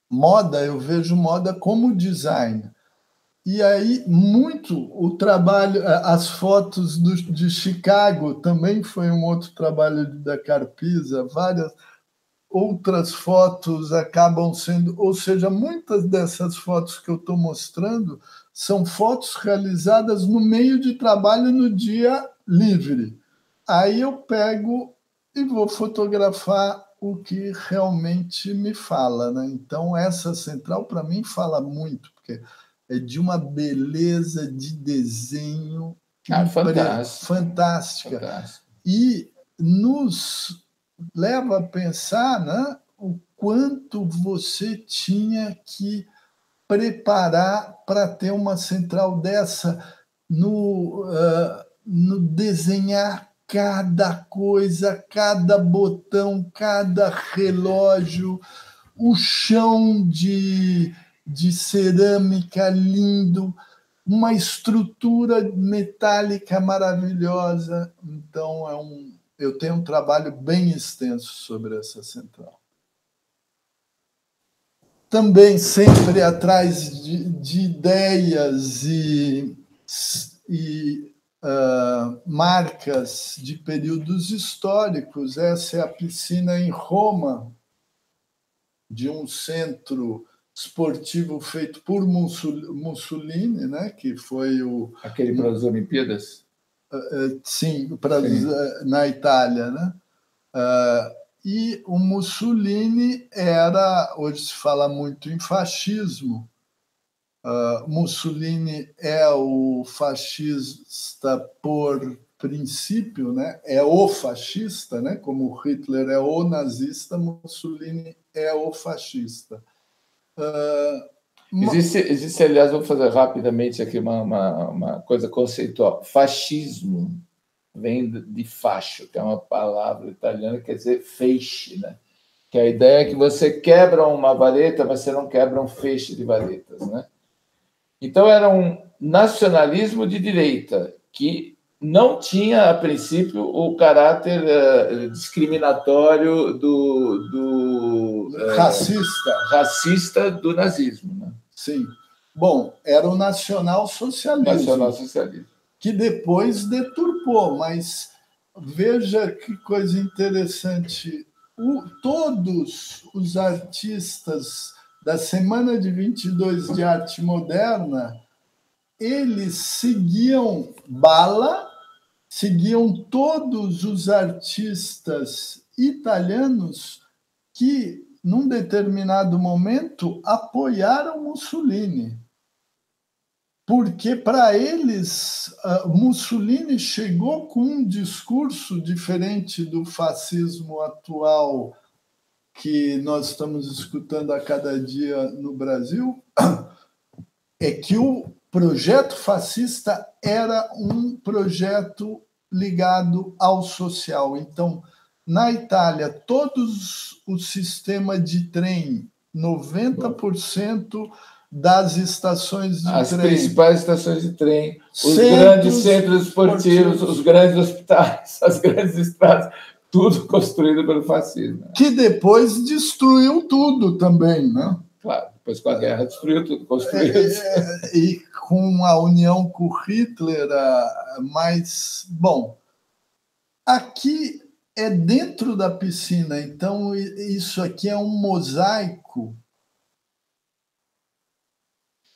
moda, eu vejo moda como design. E aí, muito o trabalho, as fotos de Chicago também foi um outro trabalho da Carpisa, várias outras fotos acabam sendo, ou seja, muitas dessas fotos que eu estou mostrando são fotos realizadas no meio de trabalho no dia livre. Aí eu pego e vou fotografar o que realmente me fala, né? Então, essa central, para mim, fala muito, porque é de uma beleza de desenho fantástica. E nos leva a pensar, né, o quanto você tinha que preparar para ter uma central dessa, no desenhar cada coisa, cada botão, cada relógio, o chão de cerâmica lindo, uma estrutura metálica maravilhosa. Então, eu tenho um trabalho bem extenso sobre essa central. Também sempre atrás de ideias e marcas de períodos históricos. Essa é a piscina em Roma, de um centro esportivo feito por Mussolini, né, que foi o... Aquele para as Olimpíadas? Sim, na Itália, né? E o Mussolini hoje se fala muito em fascismo. Mussolini é o fascista por princípio, né? É o fascista, né? Como Hitler é o nazista, Mussolini é o fascista. Existe, aliás, vou fazer rapidamente aqui uma coisa conceitual. Fascismo vem de fascio, que é uma palavra italiana que quer dizer feixe, né? Que a ideia é que você quebra uma vareta, mas você não quebra um feixe de varetas, né? Então, era um nacionalismo de direita, que não tinha, a princípio, o caráter discriminatório do racista do nazismo. Né? Sim. Bom, era o nacional-socialismo, que depois deturpou, mas veja que coisa interessante. Todos os artistas da Semana de 22 de Arte Moderna, eles seguiam Bala, seguiam todos os artistas italianos que, num determinado momento, apoiaram Mussolini. Porque, para eles, Mussolini chegou com um discurso diferente do fascismo atual que nós estamos escutando a cada dia no Brasil, é que o projeto fascista era um projeto ligado ao social. Então, na Itália, todos o sistema de trem, 90% das estações de trem... As principais estações de trem, os grandes centros esportivos, os grandes hospitais, as grandes estradas, tudo construído pelo fascismo. Que depois destruiu tudo também, né? Claro, depois com a guerra destruiu tudo, construiu. E com a união com Hitler, mas, bom, aqui é dentro da piscina, então isso aqui é um mosaico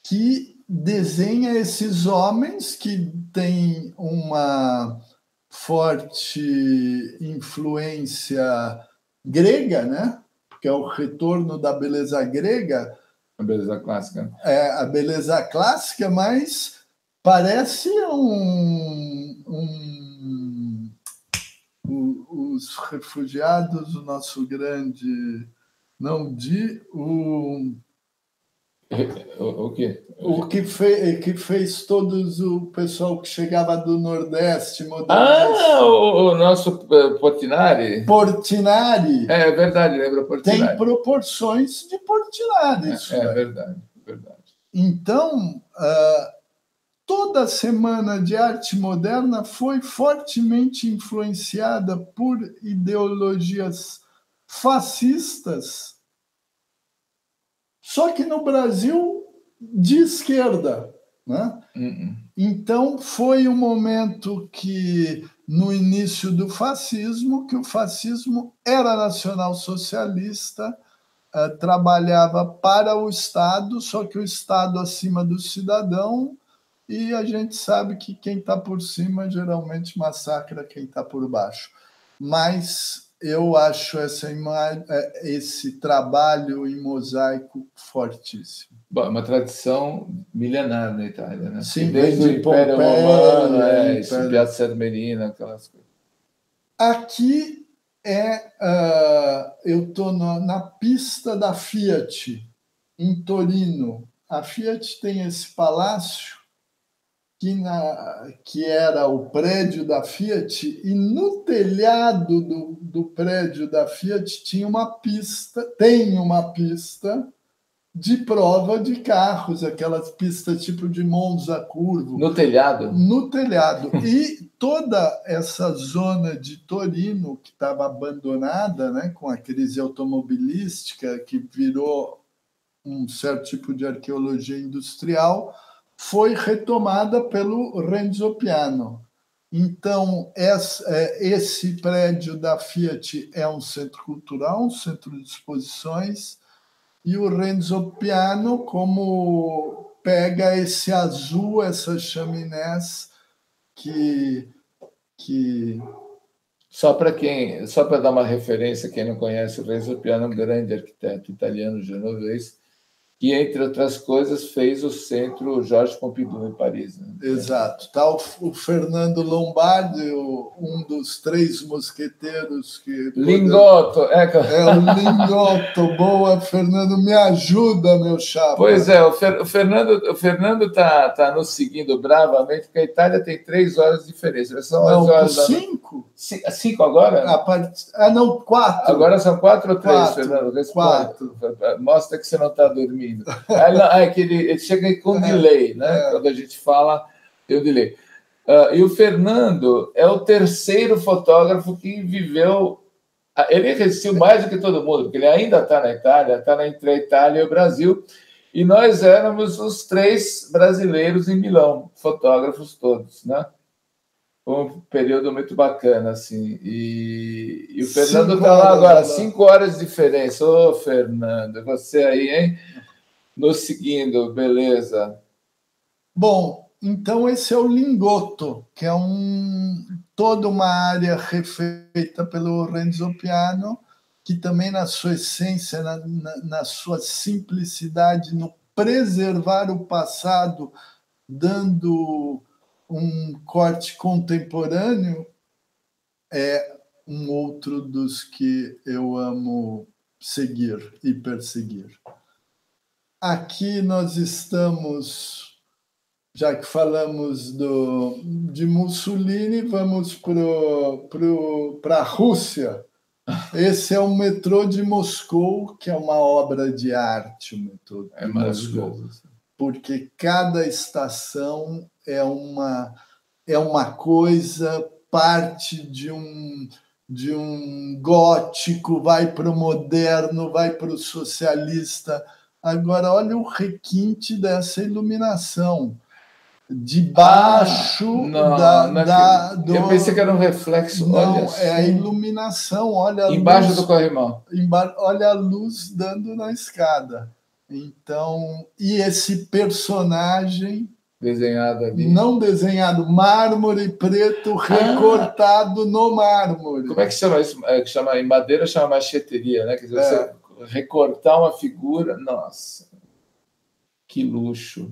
que desenha esses homens que têm uma forte influência grega, né? Que é o retorno da beleza grega. A beleza clássica. É a beleza clássica, mas parece os refugiados, o nosso grande... Não O quê? O que fez todos o pessoal que chegava do Nordeste modernista. O nosso Portinari? Portinari. É verdade, lembra Portinari. Tem proporções de Portinari. Verdade. Então, toda a Semana de Arte Moderna foi fortemente influenciada por ideologias fascistas, só que no Brasil de esquerda, né? Então foi um momento que, no início do fascismo, que o fascismo era nacional-socialista, trabalhava para o Estado, só que o Estado acima do cidadão, e a gente sabe que quem está por cima geralmente massacra quem está por baixo. Mas eu acho esse trabalho em mosaico fortíssimo. Bom, é uma tradição milenar na Itália, né? Sim, desde o Império Romano, esse Piazza Armerina, aquelas coisas. Aqui eu estou na pista da Fiat, em Torino. A Fiat tem esse palácio que era o prédio da Fiat, e no telhado do prédio da Fiat tem uma pista de prova de carros, aquelas pistas tipo de Monza curvo. No telhado? No telhado. E toda essa zona de Torino, que estava abandonada, né, com a crise automobilística, que virou um certo tipo de arqueologia industrial, foi retomada pelo Renzo Piano. Então, esse prédio da Fiat é um centro cultural, um centro de exposições, e o Renzo Piano, como pega esse azul, essas chaminés que Só para dar uma referência, quem não conhece, o Renzo Piano é um grande arquiteto italiano genovês, que, entre outras coisas, fez o centro Georges Pompidou, em Paris. Né? Exato. Tá o Fernando Lombardi, um dos 3 mosqueteiros que... Lingotto! É o Lingotto. Boa, Fernando. Me ajuda, meu chapa. Pois é, o Fernando tá nos seguindo bravamente, porque a Itália tem 3 horas de diferença. São não, 5? 5 agora? Não, 4. Agora são 4 ou 3, 4, Fernando? Responde. 4. Mostra que você não está dormindo. É que ele chega com delay, né? Quando a gente fala, tem um delay. E o Fernando é o 3º fotógrafo que viveu. Ele resistiu mais do que todo mundo, porque ele ainda está na Itália, está entre a Itália e o Brasil. E nós éramos os 3 brasileiros em Milão, fotógrafos todos, né? Um período muito bacana, assim. E o Fernando está lá agora, 5 horas de diferença. Ô, Fernando, você aí, hein? Nos seguindo, beleza. Bom, então esse é o Lingotto, que é toda uma área refeita pelo Renzo Piano, que também na sua essência, na sua simplicidade, no preservar o passado, dando um corte contemporâneo, é um outro dos que eu amo seguir e perseguir. Aqui nós estamos, já que falamos de Mussolini, vamos para a Rússia. Esse é o metrô de Moscou, que é uma obra de arte, o metrô de Moscou, porque cada estação é uma coisa, parte de um gótico, vai para o moderno, vai para o socialista. Agora, olha o requinte dessa iluminação. Debaixo Eu pensei que era um reflexo. Não, olha, é a iluminação. Olha embaixo luz, do corrimão. Olha a luz dando na escada. Então, e esse personagem desenhado ali. Não desenhado, mármore preto recortado no mármore. Como é que chama isso? Em madeira chama macheteria, né? Quer dizer, você recortar uma figura. Nossa, que luxo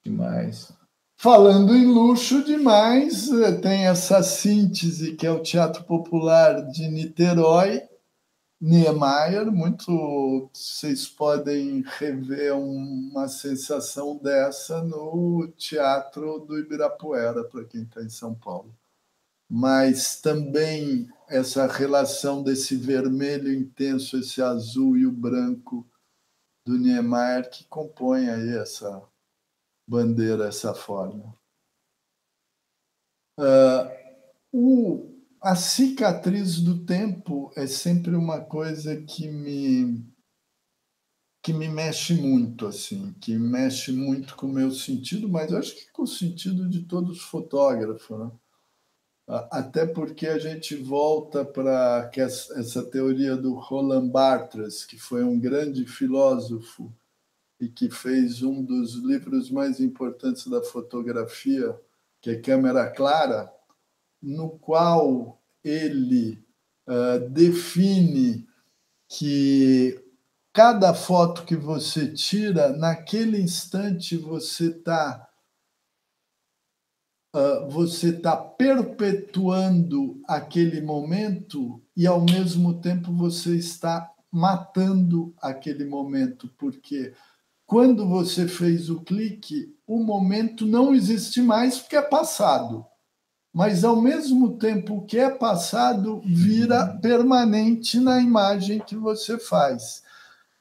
demais. Falando em luxo demais, tem essa síntese que é o Teatro Popular de Niterói, Niemeyer. Vocês podem rever uma sensação dessa no Teatro do Ibirapuera, para quem está em São Paulo. Mas também essa relação desse vermelho intenso, esse azul e o branco do Niemeyer, que compõe aí essa bandeira, essa forma. A cicatriz do tempo é sempre uma coisa que me mexe muito, assim, que mexe muito com o meu sentido, mas eu acho que com o sentido de todos os fotógrafos, né? Até porque a gente volta para essa teoria do Roland Barthes, que foi um grande filósofo e que fez um dos livros mais importantes da fotografia, que é Câmera Clara, no qual ele define que cada foto que você tira, naquele instante você está perpetuando aquele momento e, ao mesmo tempo, você está matando aquele momento, porque quando você fez o clique, o momento não existe mais porque é passado. Mas, ao mesmo tempo, o que é passado vira permanente na imagem que você faz.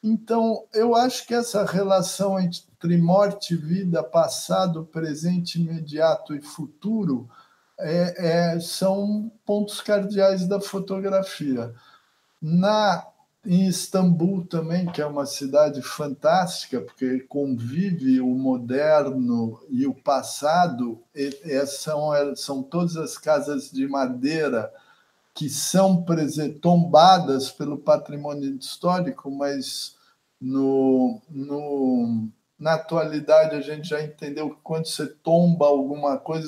Então, eu acho que essa relação entre morte e vida, passado, presente, imediato e futuro, são pontos cardeais da fotografia. em Istambul também, que é uma cidade fantástica, porque convive o moderno e o passado, são todas as casas de madeira que são tombadas pelo patrimônio histórico, mas na atualidade a gente já entendeu que quando você tomba alguma coisa,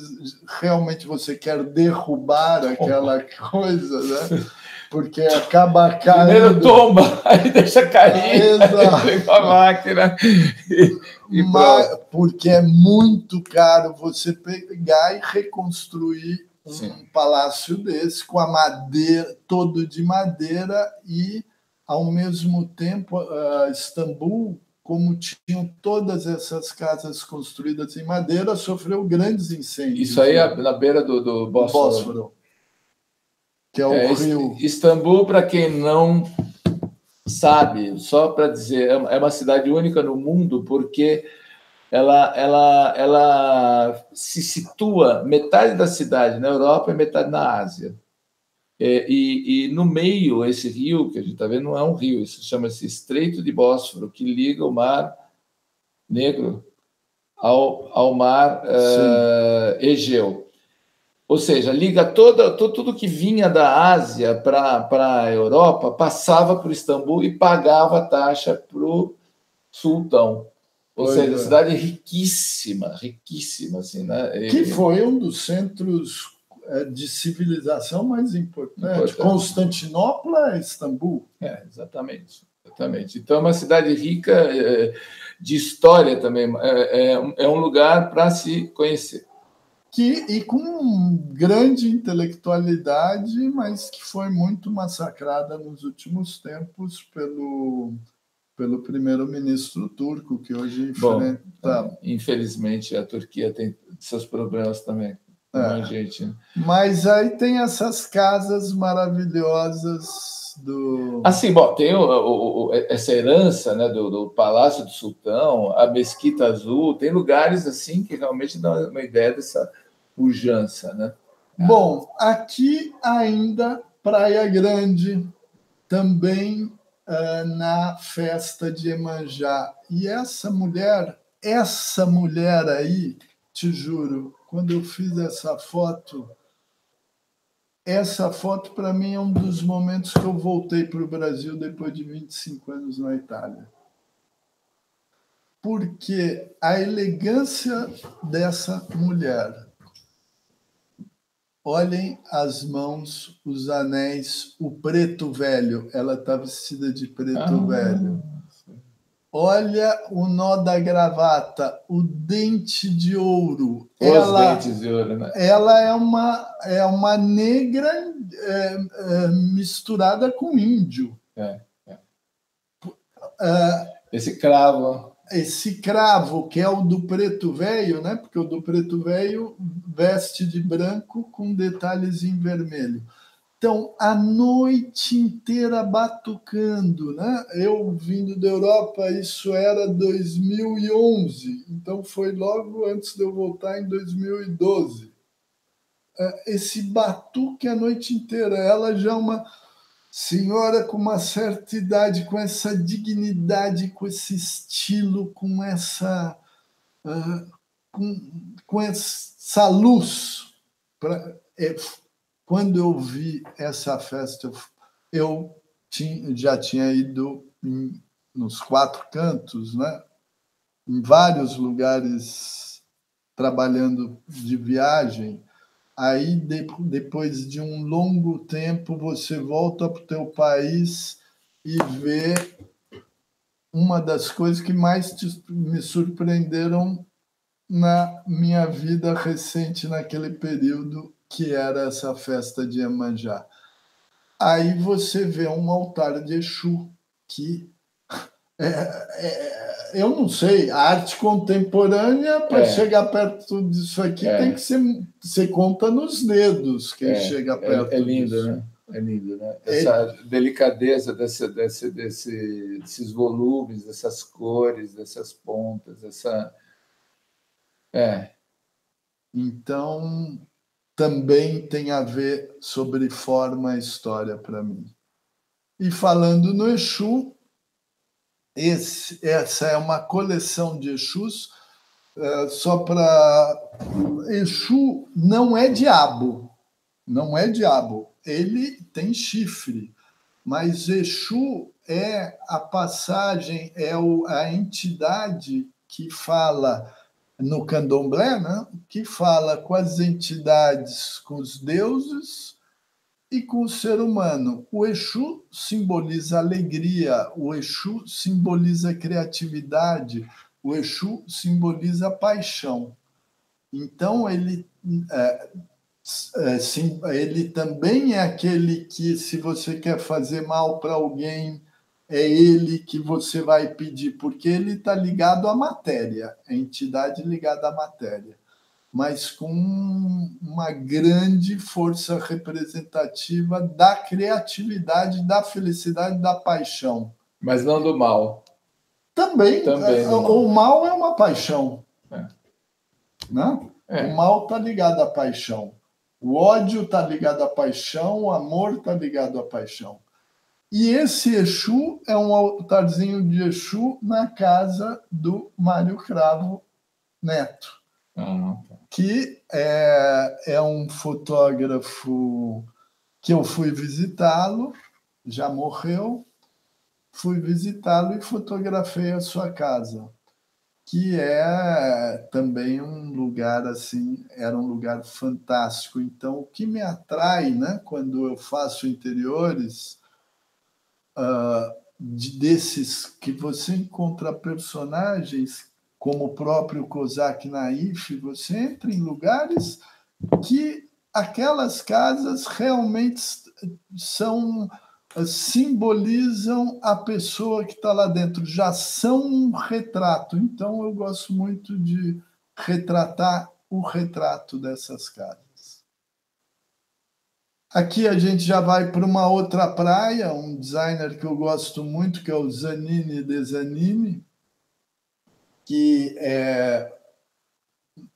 realmente você quer derrubar aquela coisa, né? Porque acaba caindo. Primeiro tomba, aí deixa cair, Exato. Com a máquina porque é muito caro você pegar e reconstruir um palácio desse com a madeira, todo de madeira, e ao mesmo tempo Istambul, como tinham todas essas casas construídas em madeira, sofreu grandes incêndios. Isso aí é na beira do Bósforo. Que é o rio. Istambul, para quem não sabe, só para dizer, é uma cidade única no mundo porque ela se situa metade da cidade na Europa e metade na Ásia. E no meio, esse rio que a gente está vendo não é um rio, isso chama-se Estreito de Bósforo, que liga o Mar Negro ao Mar Egeu. Ou seja, liga tudo que vinha da Ásia para a Europa, passava por Istambul e pagava taxa para o sultão. Ou seja, a cidade é riquíssima, riquíssima. Assim, né? Que foi um dos centros de civilização mais importantes. Constantinopla é Istambul. Exatamente. Então, é uma cidade rica de história também. É um lugar para se conhecer. E com grande intelectualidade, mas que foi muito massacrada nos últimos tempos pelo primeiro-ministro turco, que hoje enfrenta... Bom, infelizmente, a Turquia tem seus problemas também. Gente, né? Mas aí tem essas casas maravilhosas do... Assim, tem essa herança, né, do Palácio do Sultão, a Mesquita Azul, tem lugares assim que realmente dão uma ideia dessa pujança, né? Bom, aqui ainda Praia Grande, também na festa de Iemanjá. E essa mulher aí, te juro, quando eu fiz essa foto para mim é um dos momentos que eu voltei para o Brasil depois de 25 anos na Itália. Porque a elegância dessa mulher, olhem as mãos, os anéis, o preto velho, ela está vestida de preto velho. Olha o nó da gravata, o dente de ouro. Os dentes de ouro, né? Ela é uma negra misturada com índio. Esse cravo. Esse cravo, que é o do preto velho, né? Porque o do preto velho veste de branco com detalhes em vermelho. Então, a noite inteira batucando, né? Eu vindo da Europa, isso era 2011, então foi logo antes de eu voltar em 2012. Esse batuque a noite inteira, ela já é uma senhora com uma certa idade, com essa dignidade, com esse estilo, com essa luz. Quando eu vi essa festa, eu já tinha ido nos 4 cantos, né? Em vários lugares trabalhando de viagem. Aí, depois de um longo tempo, você volta para o teu país e vê uma das coisas que mais me surpreenderam na minha vida recente, naquele período, que era essa festa de Iemanjá. Aí você vê um altar de Exu, que eu não sei, a arte contemporânea, para chegar perto disso aqui, tem que ser, você conta nos dedos quem chega perto disso. É lindo, né? É lindo, né? Essa delicadeza desses volumes, dessas cores, dessas pontas, Então, também tem a ver sobre forma e história para mim. E falando no Exu, essa é uma coleção de Exus, só para... Exu não é diabo, não é diabo. Ele tem chifre, mas Exu é a passagem, é a entidade que fala no candomblé, né? Que fala com as entidades, com os deuses e com o ser humano. O Exu simboliza alegria, o Exu simboliza criatividade, o Exu simboliza paixão. Então, ele também é aquele que, se você quer fazer mal para alguém, é ele que você vai pedir, porque ele está ligado à matéria, é a entidade ligada à matéria, mas com uma grande força representativa da criatividade, da felicidade, da paixão. Mas não do mal. Também o mal é uma paixão. Né? O mal está ligado à paixão. O ódio está ligado à paixão, o amor está ligado à paixão. E esse Exu é um altarzinho de Exu na casa do Mário Cravo Neto, que é um fotógrafo que eu fui visitá-lo, já morreu, fui visitá-lo e fotografei a sua casa, que é também um lugar assim, era um lugar fantástico. Então, o que me atrai, né, quando eu faço interiores, desses que você encontra personagens como o próprio Kozak Naif, você entra em lugares que aquelas casas realmente simbolizam a pessoa que está lá dentro, já são um retrato. Então, eu gosto muito de retratar o retrato dessas casas. Aqui a gente já vai para uma outra praia, um designer que eu gosto muito, que é o Zanini de Zanini, que é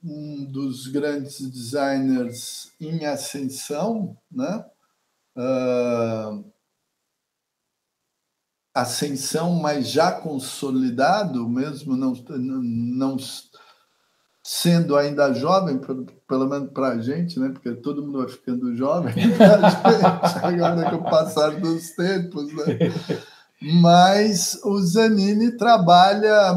um dos grandes designers em ascensão, né? Ascensão, mas já consolidado, mesmo não sendo ainda jovem, pelo menos para a gente, né? Porque todo mundo vai ficando jovem, agora com o passar dos tempos, né? Mas o Zanini trabalha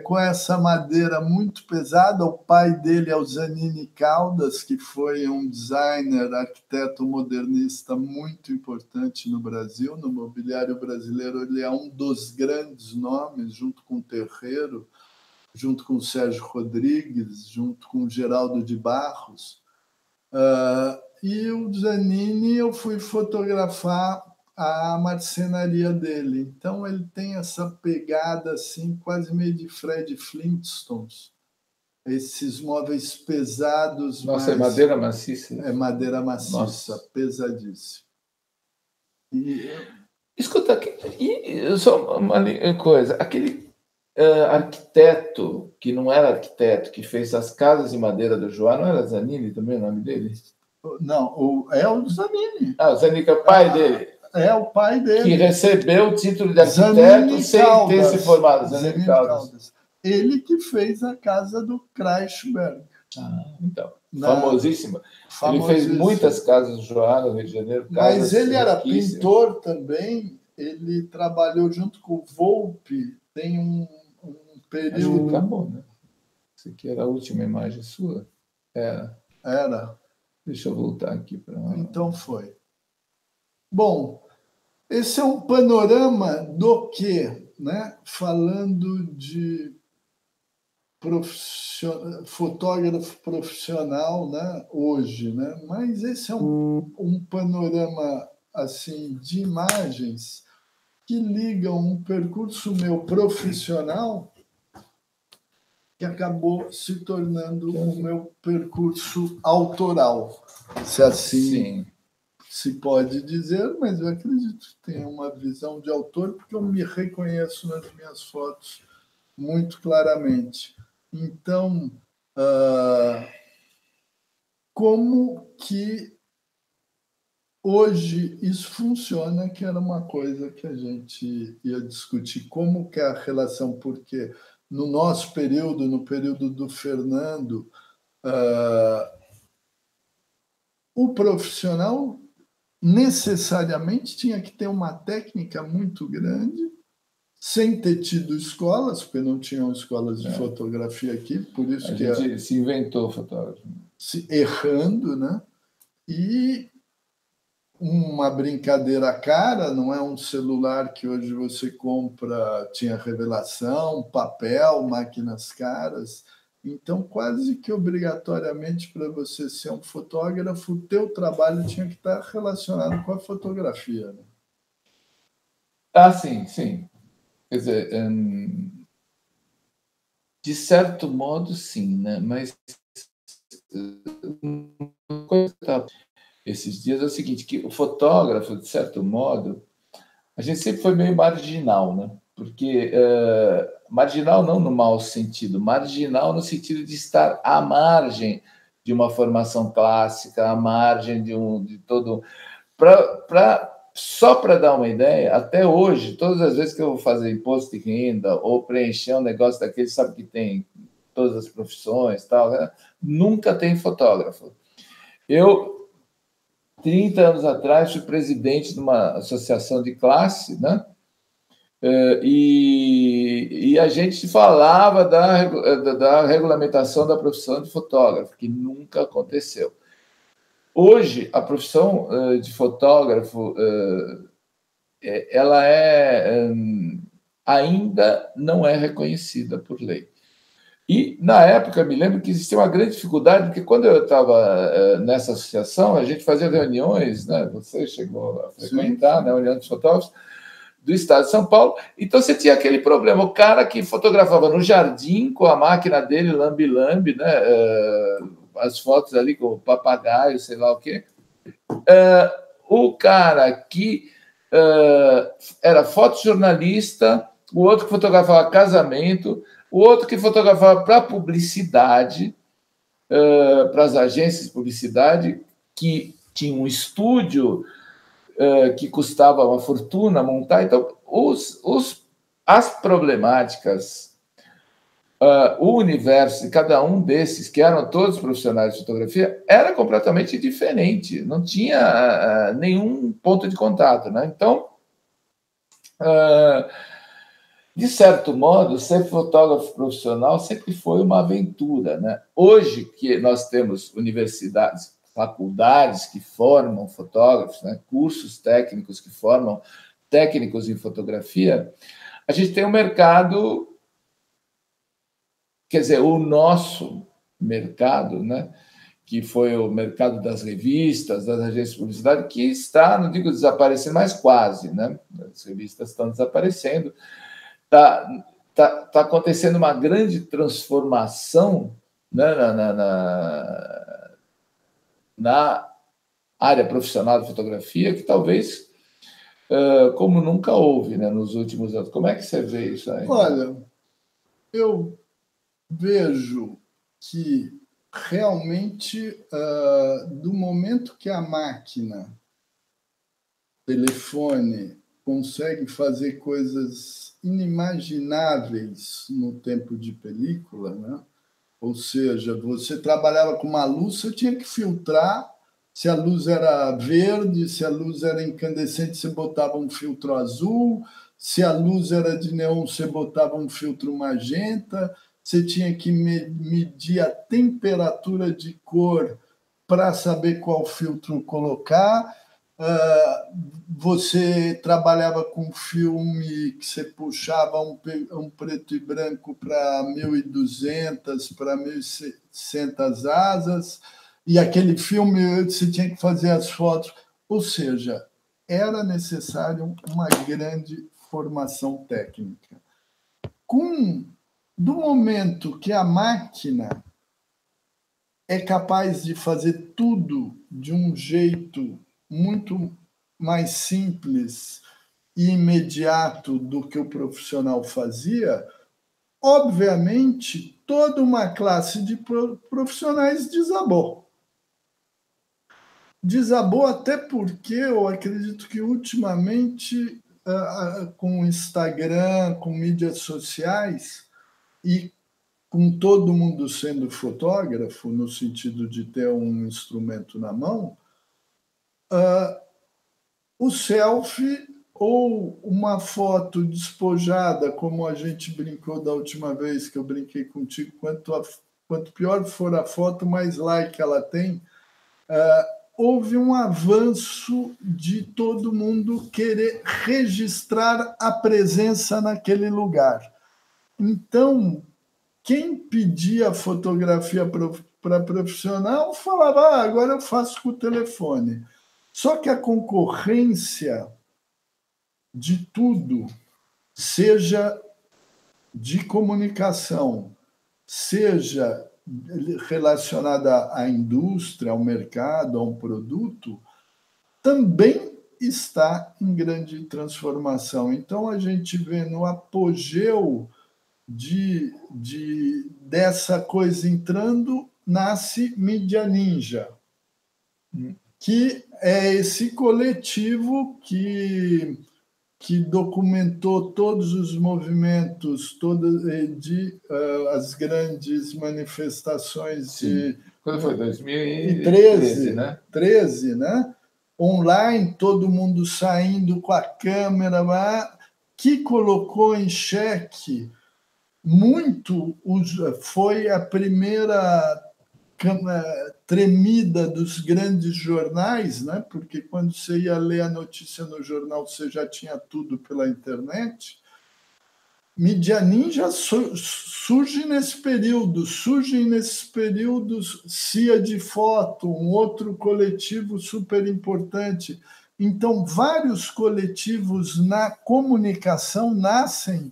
com essa madeira muito pesada. O pai dele é o Zanini Caldas, que foi um designer, arquiteto modernista muito importante no Brasil. No mobiliário brasileiro, ele é um dos grandes nomes, junto com o Terreiro, junto com o Sérgio Rodrigues, junto com o Geraldo de Barros. E o Zanini, eu fui fotografar a marcenaria dele. Então, ele tem essa pegada assim, quase meio de Fred Flintstones. Esses móveis pesados. Nossa, é madeira maciça. É madeira maciça, nossa, pesadíssima. Escuta, só uma coisa. Aquele arquiteto, que não era arquiteto, que fez as casas de madeira do Joá, não era Zanini também o nome dele? Não, é o Zanini. O Zanini, que é o pai dele. É o pai dele. Que recebeu o título de arquiteto sem ter se formado. Zanini Caldas. Ele que fez a casa do Kreisberg. Então, famosíssima. Ele fez muitas casas do Joá, no Rio de Janeiro. Mas ele era pintor também. Ele trabalhou junto com o Volpe. Tem um período... Acho que acabou, né? Isso aqui era a última imagem sua? Era. Deixa eu voltar aqui para... Então foi. Bom, esse é um panorama do quê? Né? Falando de fotógrafo profissional, né? Hoje, né? Mas esse é um panorama assim de imagens que ligam um percurso meu profissional que acabou se tornando o meu percurso autoral, se assim se pode dizer, mas eu acredito que tem uma visão de autor, porque eu me reconheço nas minhas fotos muito claramente. Então, como que hoje isso funciona, que era uma coisa que a gente ia discutir, como que é a relação, porque no nosso período, no período do Fernando, o profissional necessariamente tinha que ter uma técnica muito grande, sem ter tido escolas, porque não tinham escolas de fotografia aqui, por isso a gente se inventou fotógrafo. Errando, né? E uma brincadeira cara, não é um celular que hoje você compra, tinha revelação, papel, máquinas caras. Então, quase que obrigatoriamente, para você ser um fotógrafo, o teu trabalho tinha que estar relacionado com a fotografia. Né? Ah, sim, sim. Quer dizer, de certo modo, sim, né? Mas uma coisa que tá esses dias é o seguinte, que o fotógrafo, de certo modo, a gente sempre foi meio marginal, né? Porque marginal não no mau sentido, marginal no sentido de estar à margem de uma formação clássica, à margem de todo. Só para dar uma ideia, até hoje, todas as vezes que eu vou fazer imposto de renda ou preencher um negócio daquele, sabe que tem todas as profissões, tal, né? Nunca tem fotógrafo. Eu 30 anos atrás, fui presidente de uma associação de classe, né? E a gente falava da regulamentação da profissão de fotógrafo, que nunca aconteceu. Hoje, a profissão de fotógrafo ela ainda não é reconhecida por lei. E, na época, me lembro que existia uma grande dificuldade, porque quando eu estava nessa associação, a gente fazia reuniões, né? Você chegou a frequentar, né? A União dos Fotógrafos do Estado de São Paulo. Então, você tinha aquele problema, o cara que fotografava no jardim com a máquina dele, lambe-lambe, né? As fotos ali com o papagaio, sei lá o quê. O cara que era fotojornalista, o outro que fotografava casamento, o outro que fotografava para publicidade, para as agências de publicidade, que tinha um estúdio que custava uma fortuna montar. Então, as problemáticas, o universo de cada um desses, que eram todos profissionais de fotografia, era completamente diferente, não tinha nenhum ponto de contato. Né? Então, de certo modo, ser fotógrafo profissional sempre foi uma aventura. Né? Hoje que nós temos universidades, faculdades que formam fotógrafos, né? Cursos técnicos que formam técnicos em fotografia, a gente tem um mercado, quer dizer, o nosso mercado, né? Que foi o mercado das revistas, das agências de publicidade, que está, não digo desaparecendo, mas quase. Né? As revistas estão desaparecendo. Tá acontecendo uma grande transformação, né, na área profissional de fotografia, que talvez como nunca houve, né, nos últimos anos. Como é que você vê isso aí? Olha, eu vejo que realmente, do momento que a máquina, telefone, consegue fazer coisas inimagináveis no tempo de película, né? Ou seja, você trabalhava com uma luz, você tinha que filtrar. Se a luz era verde, se a luz era incandescente, você botava um filtro azul. Se a luz era de neon, você botava um filtro magenta. Você tinha que medir a temperatura de cor para saber qual filtro colocar. Você trabalhava com filme que você puxava um preto e branco para 1.200, para 1.600 asas, e aquele filme você tinha que fazer as fotos. Ou seja, era necessário uma grande formação técnica. Do momento que a máquina é capaz de fazer tudo de um jeito muito mais simples e imediato do que o profissional fazia, obviamente, toda uma classe de profissionais desabou. desabou até porque eu acredito que ultimamente, com o Instagram, com mídias sociais e com todo mundo sendo fotógrafo, no sentido de ter um instrumento na mão, o selfie ou uma foto despojada, como a gente brincou da última vez que eu brinquei contigo, quanto pior for a foto, mais like ela tem. Houve um avanço de todo mundo querer registrar a presença naquele lugar. Então, quem pedia fotografia para profissional falava, agora eu faço com o telefone. Só que a concorrência de tudo, seja de comunicação, seja relacionada à indústria, ao mercado, a um produto, também está em grande transformação. Então, a gente vê no apogeu dessa coisa entrando, nasce Mídia Ninja, que é esse coletivo que documentou todos os movimentos, as grandes manifestações. Sim. Quando foi? 2013, né? 13, né? Online, todo mundo saindo com a câmera lá, que colocou em xeque muito, foi a primeira tremida dos grandes jornais, né? Porque quando você ia ler a notícia no jornal, você já tinha tudo pela internet. Mídia Ninja surgem nesses períodos CIA de Foto, um outro coletivo super importante. Então, vários coletivos na comunicação nascem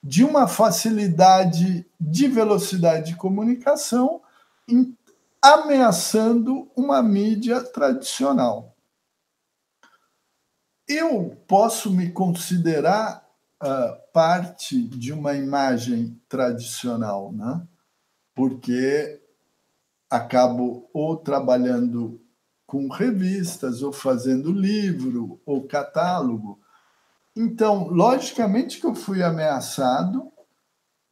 de uma facilidade de velocidade de comunicação, ameaçando uma mídia tradicional. Eu posso me considerar parte de uma imagem tradicional, né? Porque acabo ou trabalhando com revistas, ou fazendo livro, ou catálogo. Então, logicamente que eu fui ameaçado.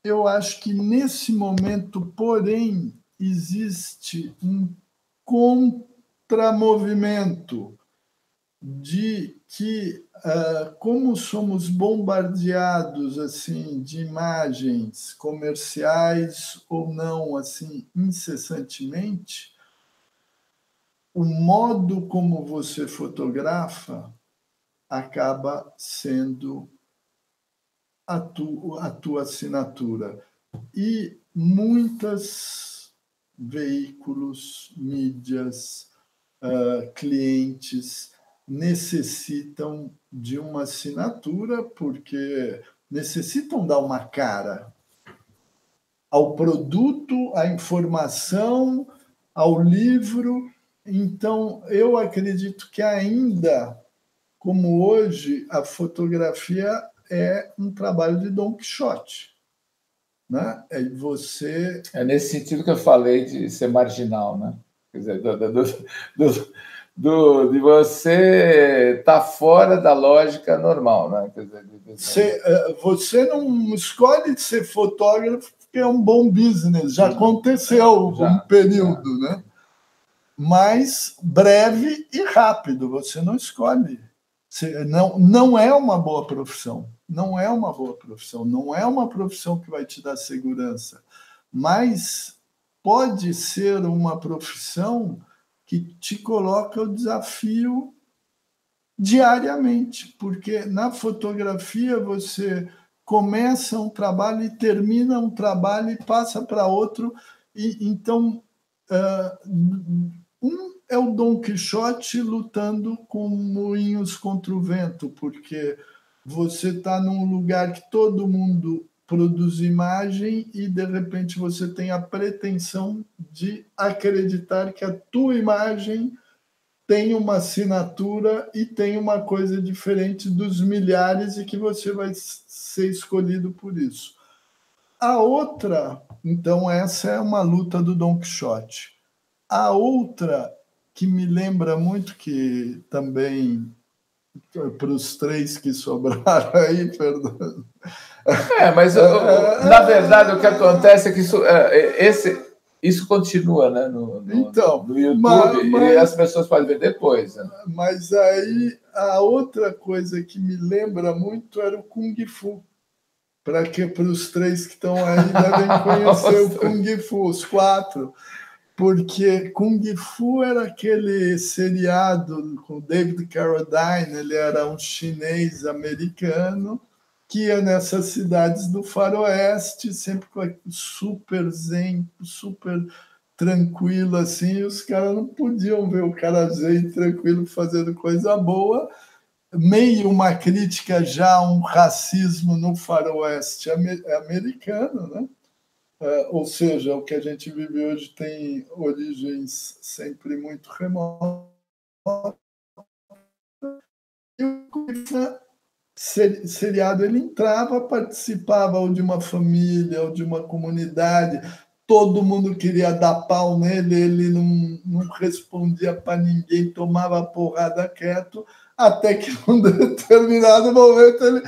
Eu acho que nesse momento, porém, existe um contramovimento de que, como somos bombardeados assim de imagens comerciais ou não, assim incessantemente, o modo como você fotografa acaba sendo a tua assinatura. E muitos veículos, mídias, clientes necessitam de uma assinatura porque necessitam dar uma cara ao produto, à informação, ao livro. Então, eu acredito que ainda, como hoje, a fotografia é um trabalho de Dom Quixote. Né? É nesse sentido que eu falei de ser marginal, né? Quer dizer, de você estar fora da lógica normal, né? Quer dizer, você não escolhe ser fotógrafo porque é um bom business, já aconteceu um período, né? Mas breve e rápido, você não escolhe. Não é uma boa profissão. Não é uma boa profissão. Não é uma profissão que vai te dar segurança. Mas pode ser uma profissão que te coloca o desafio diariamente, porque na fotografia você começa um trabalho e termina um trabalho e passa para outro. E então, é o Dom Quixote lutando com moinhos contra o vento, porque você está num lugar que todo mundo produz imagem e, de repente, você tem a pretensão de acreditar que a tua imagem tem uma assinatura e tem uma coisa diferente dos milhares e que você vai ser escolhido por isso. A outra, então, essa é uma luta do Dom Quixote. A outra que me lembra muito, que também, para os 3 que sobraram aí, perdão. Mas, na verdade, o que acontece é que isso continua, né, Então, no YouTube, e as pessoas podem ver depois. Né? Mas aí, a outra coisa que me lembra muito era o Kung Fu. Para os 3 que estão aí devem conhecer o Kung Fu, os 4. Porque Kung Fu era aquele seriado com David Carradine, ele era um chinês americano que ia nessas cidades do faroeste, sempre super zen, super tranquilo, assim, e os caras não podiam ver o cara zen, tranquilo, fazendo coisa boa, meio uma crítica já a um racismo no faroeste americano, né? Ou seja, o que a gente vive hoje tem origens sempre muito remotas. E o seriado, ele entrava, participava ou de uma família ou de uma comunidade, todo mundo queria dar pau nele, ele não respondia para ninguém, tomava porrada quieto, até que num determinado momento ele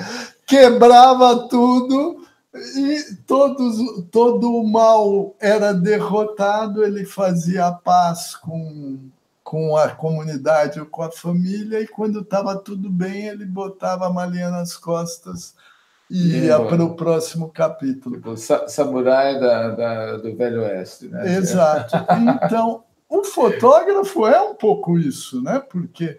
quebrava tudo e todo o mal era derrotado, ele fazia a paz com a comunidade ou com a família, e quando estava tudo bem, ele botava a malinha nas costas e ia para o próximo capítulo. Tipo, samurai do Velho Oeste, né? Exato. Então, o fotógrafo é um pouco isso, né? Porque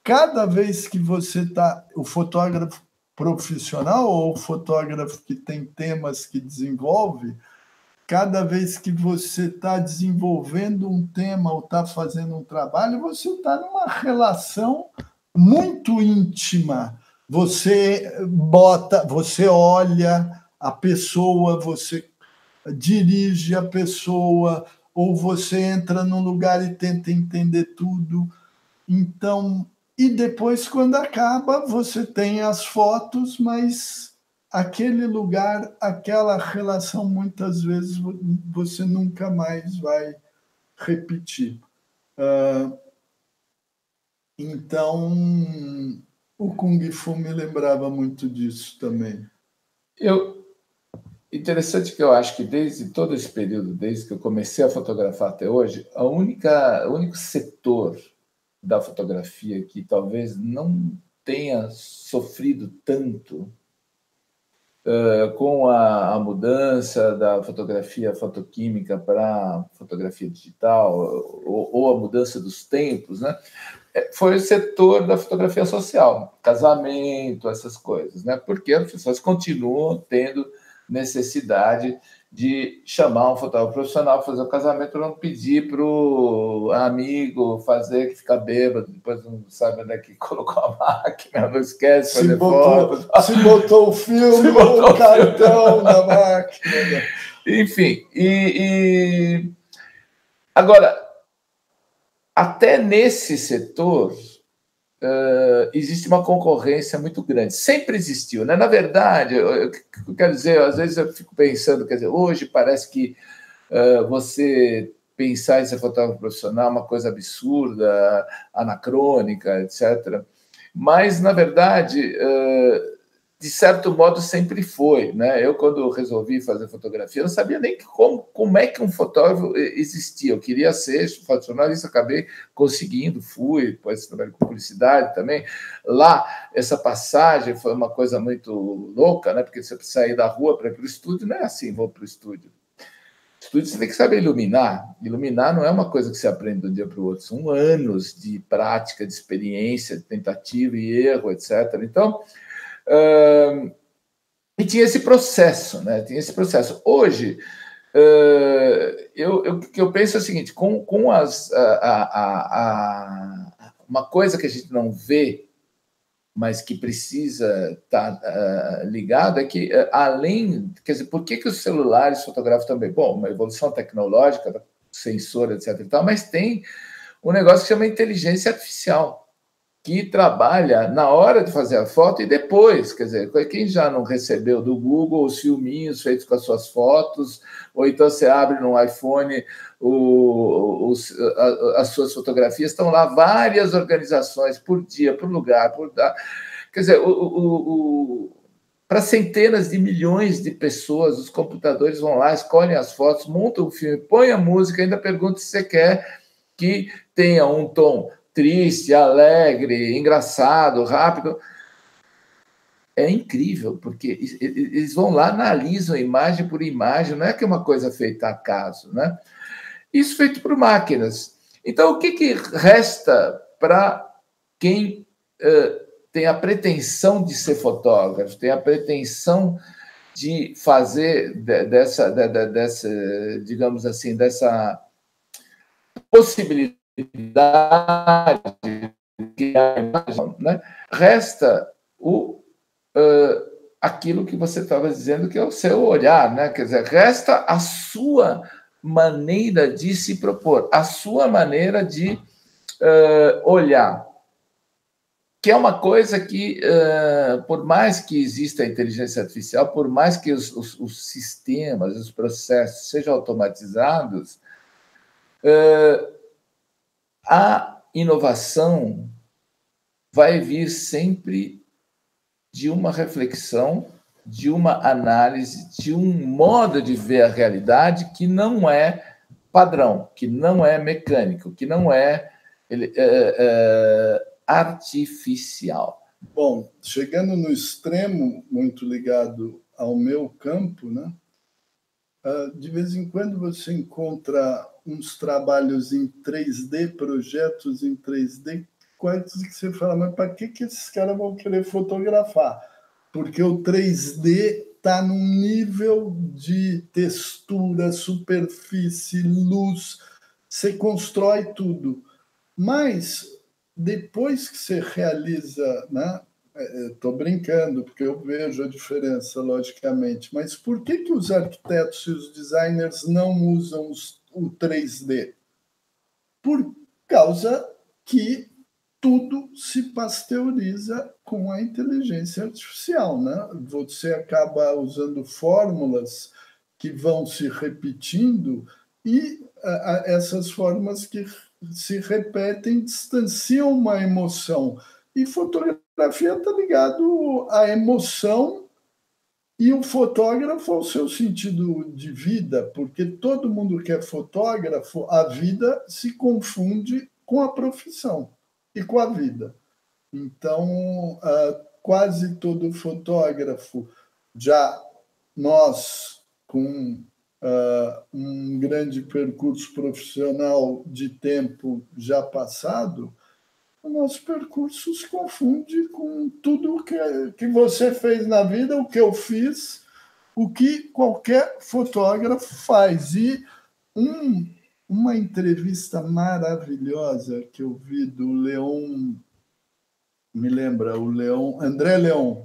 cada vez que você está... O fotógrafo profissional ou o fotógrafo que tem temas que desenvolve, cada vez que você está desenvolvendo um tema ou está fazendo um trabalho, você está numa relação muito íntima. Você olha a pessoa, você dirige a pessoa, ou você entra num lugar e tenta entender tudo. Então, e depois, quando acaba, você tem as fotos, mas aquele lugar, aquela relação, muitas vezes você nunca mais vai repetir. Então, o Kung Fu me lembrava muito disso também. Interessante que eu acho que desde todo esse período, desde que eu comecei a fotografar até hoje, o único setor da fotografia que talvez não tenha sofrido tanto com a mudança da fotografia fotoquímica para fotografia digital, ou a mudança dos tempos, né? Foi o setor da fotografia social, casamento, essas coisas, né? Porque as pessoas continuam tendo necessidade de chamar um fotógrafo profissional, fazer o casamento, não pedir para o amigo fazer, que fica bêbado, depois não sabe onde é que colocou a máquina, não esquece de fazer foto. Se botou o filme, o cartão na máquina. Enfim, agora, até nesse setor, existe uma concorrência muito grande. Sempre existiu, né? Na verdade, eu quero dizer, às vezes eu fico pensando, quer dizer, hoje parece que você pensar em ser fotógrafo profissional é uma coisa absurda, anacrônica, etc. Mas, na verdade, de certo modo, sempre foi, né? Eu, quando resolvi fazer fotografia, eu não sabia nem como é que um fotógrafo existia. Eu queria ser fotojornalista, acabei conseguindo, fui, depois trabalhei com publicidade também. Lá, essa passagem foi uma coisa muito louca, né? Porque você sair da rua para ir para o estúdio, não é assim, vou para o estúdio. Estúdio você tem que saber iluminar. Iluminar não é uma coisa que você aprende de um dia para o outro, são anos de prática, de experiência, de tentativa e erro, etc. Então, e tinha esse processo, né? Tinha esse processo. Hoje, eu penso o seguinte: com uma coisa que a gente não vê, mas que precisa estar ligado, é que, além... Quer dizer, por que os celulares fotografam também? Bom, uma evolução tecnológica, sensor, etc. e tal, mas tem um negócio que chama inteligência artificial, que trabalha na hora de fazer a foto e depois. Quer dizer, quem já não recebeu do Google os filminhos feitos com as suas fotos, ou então você abre no iPhone as suas fotografias, estão lá várias organizações por dia, por lugar, quer dizer, para centenas de milhões de pessoas, os computadores vão lá, escolhem as fotos, montam o filme, põem a música, ainda perguntam se você quer que tenha um tom triste, alegre, engraçado, rápido. É incrível, porque eles vão lá, analisam imagem por imagem, não é que é uma coisa feita a acaso, né? Isso feito por máquinas. Então, o que resta para quem tem a pretensão de ser fotógrafo, tem a pretensão de fazer dessa, digamos assim, dessa possibilidade de imagem, né? Resta aquilo que você estava dizendo, que é o seu olhar, né? Quer dizer, resta a sua maneira de se propor, a sua maneira de olhar, que é uma coisa que, por mais que exista a inteligência artificial, por mais que os sistemas, os processos sejam automatizados, a inovação vai vir sempre de uma reflexão, de uma análise, de um modo de ver a realidade que não é padrão, que não é mecânico, que não é artificial. Bom, chegando no extremo, muito ligado ao meu campo, né? De vez em quando você encontra uns trabalhos em 3D, projetos em 3D, quase que você fala, mas para que esses caras vão querer fotografar? Porque o 3D está num nível de textura, superfície, luz, você constrói tudo. Mas depois que você realiza, né? Estou brincando, porque eu vejo a diferença, logicamente, mas por que os arquitetos e os designers não usam o 3D? Por causa que tudo se pasteuriza com a inteligência artificial, né? Você acaba usando fórmulas que vão se repetindo e essas fórmulas que se repetem distanciam uma emoção. E fotografia está ligado à emoção e o fotógrafo ao seu sentido de vida, porque todo mundo que é fotógrafo, a vida se confunde com a profissão e com a vida. Então, quase todo fotógrafo, já nós, com um grande percurso profissional de tempo já passado, o nosso percurso se confunde com tudo que você fez na vida, o que eu fiz, o que qualquer fotógrafo faz. E uma entrevista maravilhosa que eu vi do Leon, me lembra, o Leon, André Leon,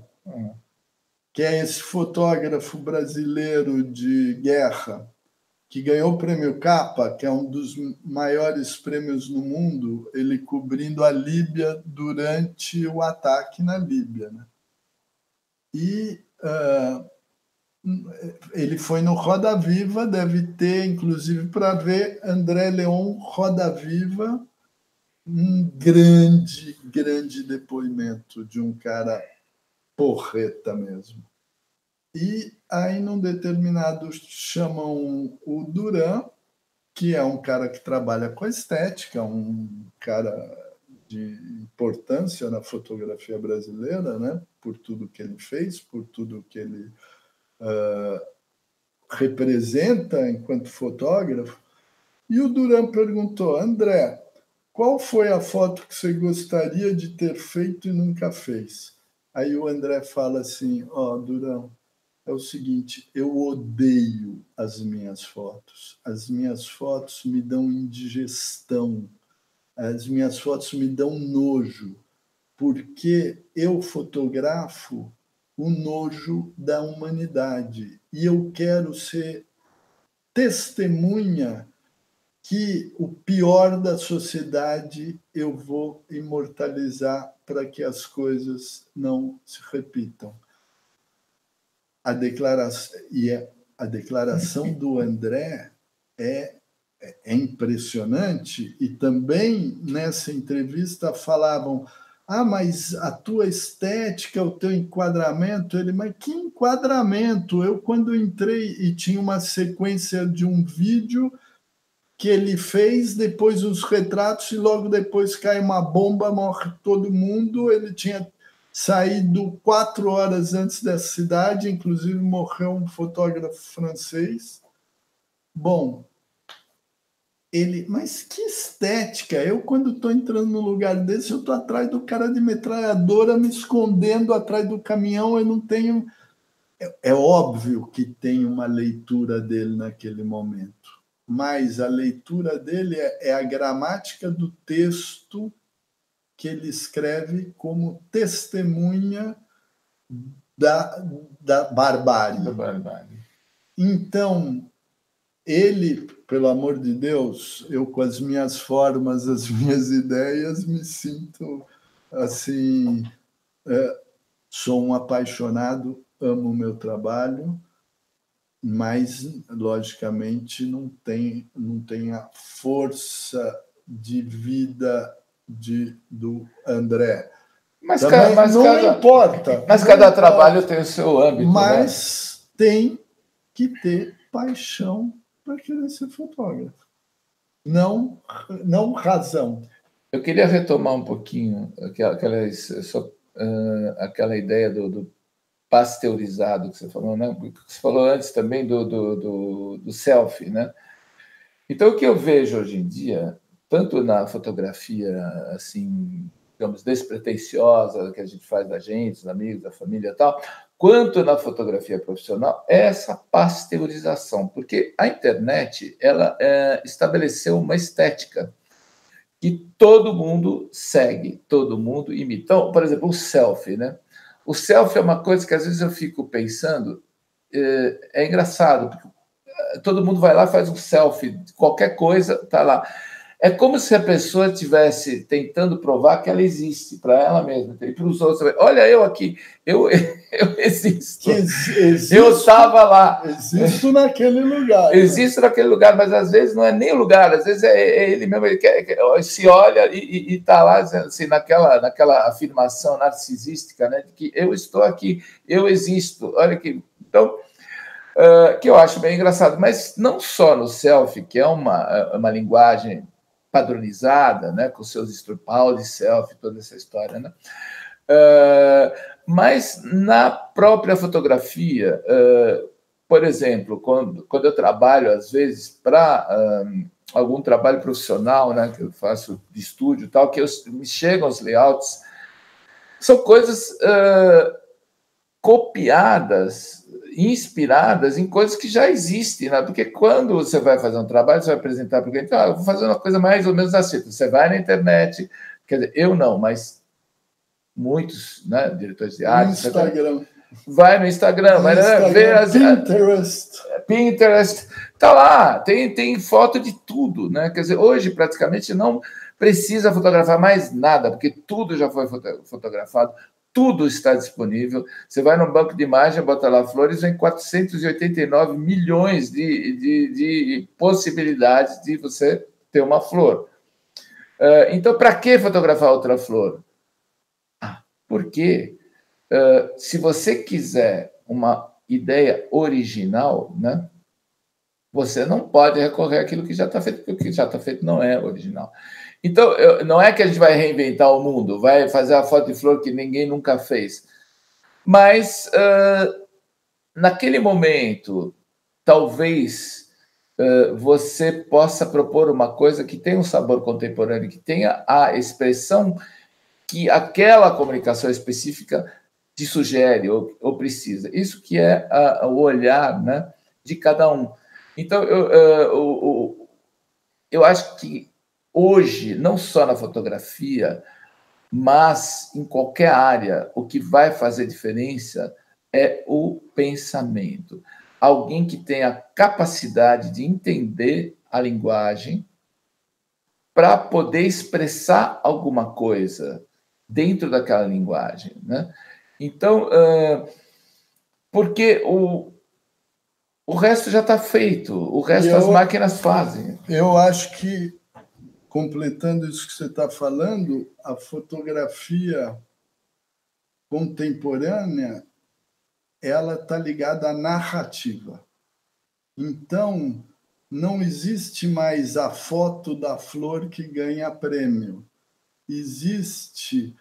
que é esse fotógrafo brasileiro de guerra, que ganhou o prêmio Capa, que é um dos maiores prêmios no mundo, ele cobrindo a Líbia durante o ataque na Líbia, né? E ele foi no Roda Viva, deve ter, inclusive, para ver André Leon Roda Viva, um grande, grande depoimento de um cara porreta mesmo. E aí, num determinado, chamam o Duran, que é um cara que trabalha com a estética, um cara de importância na fotografia brasileira, né? Por tudo que ele fez, por tudo que ele representa enquanto fotógrafo. E o Duran perguntou, André, qual foi a foto que você gostaria de ter feito e nunca fez? Aí o André fala assim, Duran, é o seguinte, eu odeio as minhas fotos. As minhas fotos me dão indigestão. As minhas fotos me dão nojo, porque eu fotografo o nojo da humanidade e eu quero ser testemunha que o pior da sociedade eu vou imortalizar para que as coisas não se repitam. A declaração do André é é impressionante, e também nessa entrevista falavam: mas a tua estética, o teu enquadramento. Ele: mas que enquadramento? Eu, quando entrei, e tinha uma sequência de um vídeo que ele fez, depois os retratos, e logo depois cai uma bomba, morre todo mundo. Ele tinha saído 4 horas antes da cidade, inclusive morreu um fotógrafo francês. Bom, mas que estética! Eu, quando estou entrando num lugar desse, eu estou atrás do cara de metralhadora, me escondendo atrás do caminhão. Eu não tenho... É óbvio que tem uma leitura dele naquele momento, mas a leitura dele é a gramática do texto que ele escreve como testemunha da barbárie. Da barbárie. Então, ele, pelo amor de Deus, eu, com as minhas formas, as minhas ideias, me sinto assim, sou um apaixonado, amo o meu trabalho, mas, logicamente, não tem a força de vida do André. Mas não importa. Mas cada trabalho tem o seu âmbito. Mas tem que ter paixão para querer ser fotógrafo. Não razão. Eu queria retomar um pouquinho aquela ideia do pasteurizado que você falou, né? Você falou antes também do selfie, né? Então, o que eu vejo hoje em dia, tanto na fotografia, assim, digamos, despretensiosa, que a gente faz da gente, dos amigos, da família e tal, quanto na fotografia profissional, é essa pasteurização, porque a internet ela estabeleceu uma estética que todo mundo segue, todo mundo imita. Então, por exemplo, o selfie, né? O selfie é uma coisa que às vezes eu fico pensando, é engraçado, porque todo mundo vai lá, faz um selfie, qualquer coisa, tá lá. É como se a pessoa estivesse tentando provar que ela existe para ela mesma e para os outros. Olha, eu aqui, eu existo. Eu estava lá. Existo naquele lugar. Existo naquele lugar, mas às vezes não é nem o lugar, às vezes é ele mesmo, ele se olha e está lá assim, naquela afirmação narcisística, né, de que eu estou aqui, eu existo. Olha que. Então. Que eu acho bem engraçado, mas não só no selfie, que é uma linguagem padronizada, né, com seus estrupal de selfie, toda essa história, né? Mas na própria fotografia, por exemplo, quando eu trabalho, às vezes, para algum trabalho profissional, né, que eu faço de estúdio e tal, que me chegam os layouts, são coisas copiadas, inspiradas em coisas que já existem, né? Porque quando você vai fazer um trabalho, você vai apresentar para o cliente, eu vou fazer uma coisa mais ou menos assim. Você vai na internet, quer dizer, eu não, mas muitos, né, diretores de arte... Instagram. Vai no Instagram, vai ver Pinterest. Tá lá, tem foto de tudo, né? Quer dizer, hoje praticamente não precisa fotografar mais nada, porque tudo já foi fotografado, tudo está disponível. Você vai no banco de imagem, bota lá flores, vem 489 milhões de possibilidades de você ter uma flor. Então, para que fotografar outra flor? Porque se você quiser uma ideia original, né, você não pode recorrer àquilo que já está feito, porque o que já está feito não é original. Então, não é que a gente vai reinventar o mundo, vai fazer a foto de flor que ninguém nunca fez. Mas, naquele momento, talvez você possa propor uma coisa que tenha um sabor contemporâneo, que tenha a expressão que aquela comunicação específica te sugere ou precisa. Isso que é o olhar, né, de cada um. Então, eu acho que hoje, não só na fotografia, mas em qualquer área, o que vai fazer diferença é o pensamento. Alguém que tenha a capacidade de entender a linguagem para poder expressar alguma coisa dentro daquela linguagem, né? Então, porque O resto já está feito, o resto as máquinas fazem. Eu acho que, completando isso que você está falando, a fotografia contemporânea ela está ligada à narrativa. Então, não existe mais a foto da flor que ganha prêmio. Existe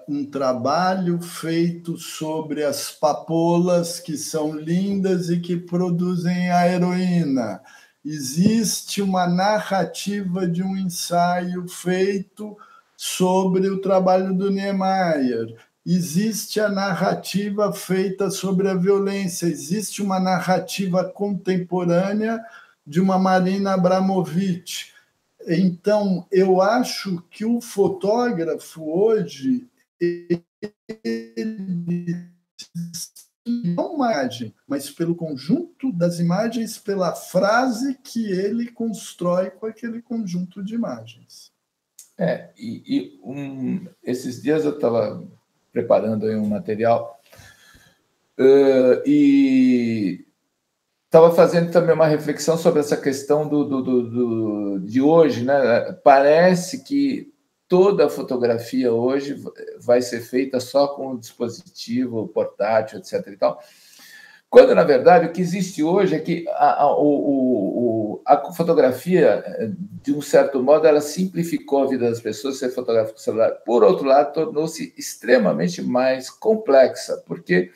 um trabalho feito sobre as papoulas que são lindas e que produzem a heroína. Existe uma narrativa de um ensaio feito sobre o trabalho do Niemeyer. Existe a narrativa feita sobre a violência. Existe uma narrativa contemporânea de uma Marina Abramovic. Então, eu acho que o fotógrafo hoje, ele não imagem, mas pelo conjunto das imagens, pela frase que ele constrói com aquele conjunto de imagens. Esses dias eu estava preparando aí um material e estava fazendo também uma reflexão sobre essa questão de hoje, né? Parece que toda a fotografia hoje vai ser feita só com o dispositivo portátil, etc. e tal, quando, na verdade, o que existe hoje é que a fotografia, de um certo modo, ela simplificou a vida das pessoas, ser fotográfico com celular. Por outro lado, tornou-se extremamente mais complexa, porque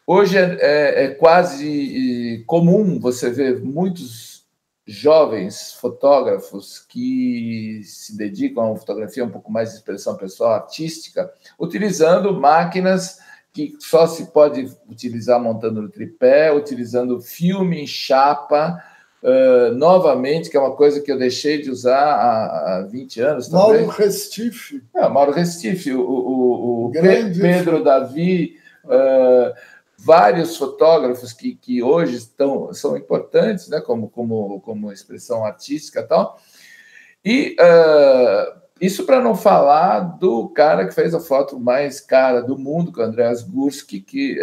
hoje é quase comum você ver muitos jovens fotógrafos que se dedicam a uma fotografia um pouco mais de expressão pessoal, artística, utilizando máquinas que só se pode utilizar montando no tripé, utilizando filme em chapa, novamente, que é uma coisa que eu deixei de usar há 20 anos também. Mauro Restife. Mauro Restife, o Pedro Davi, vários fotógrafos que hoje são importantes, né, como expressão artística e tal. E isso para não falar do cara que fez a foto mais cara do mundo, que é o Andreas Gursky, que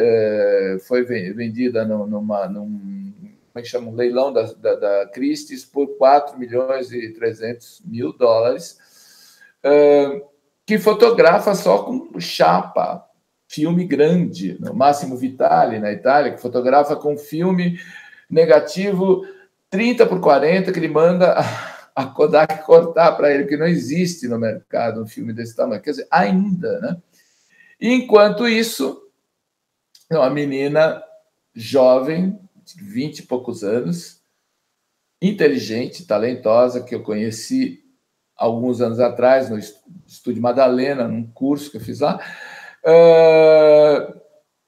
foi vendida num como é que chama? Um leilão da Christie's por $4.300.000, que fotografa só com chapa, filme grande, no Massimo Vitali, na Itália, que fotografa com filme negativo 30x40, que ele manda a Kodak cortar para ele, que não existe no mercado um filme desse tamanho. Quer dizer, ainda, né? E, enquanto isso, uma menina jovem, de 20 e poucos anos, inteligente, talentosa, que eu conheci alguns anos atrás no Estúdio Madalena, num curso que eu fiz lá,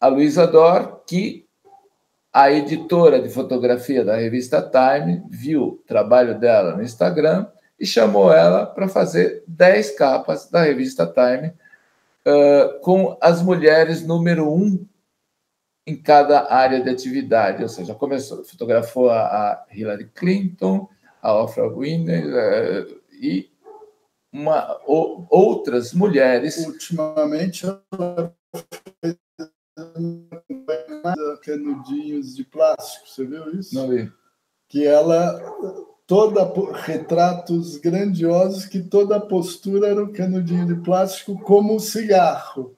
a Luísa Dor, que a editora de fotografia da revista Time viu o trabalho dela no Instagram e chamou ela para fazer 10 capas da revista Time com as mulheres número 1 em cada área de atividade. Ou seja, fotografou a Hillary Clinton, a Oprah Winfrey e outras mulheres. Ultimamente, ela fez canudinhos de plástico, você viu isso? Não vi. Que ela retratos grandiosos que toda a postura era um canudinho de plástico como um cigarro.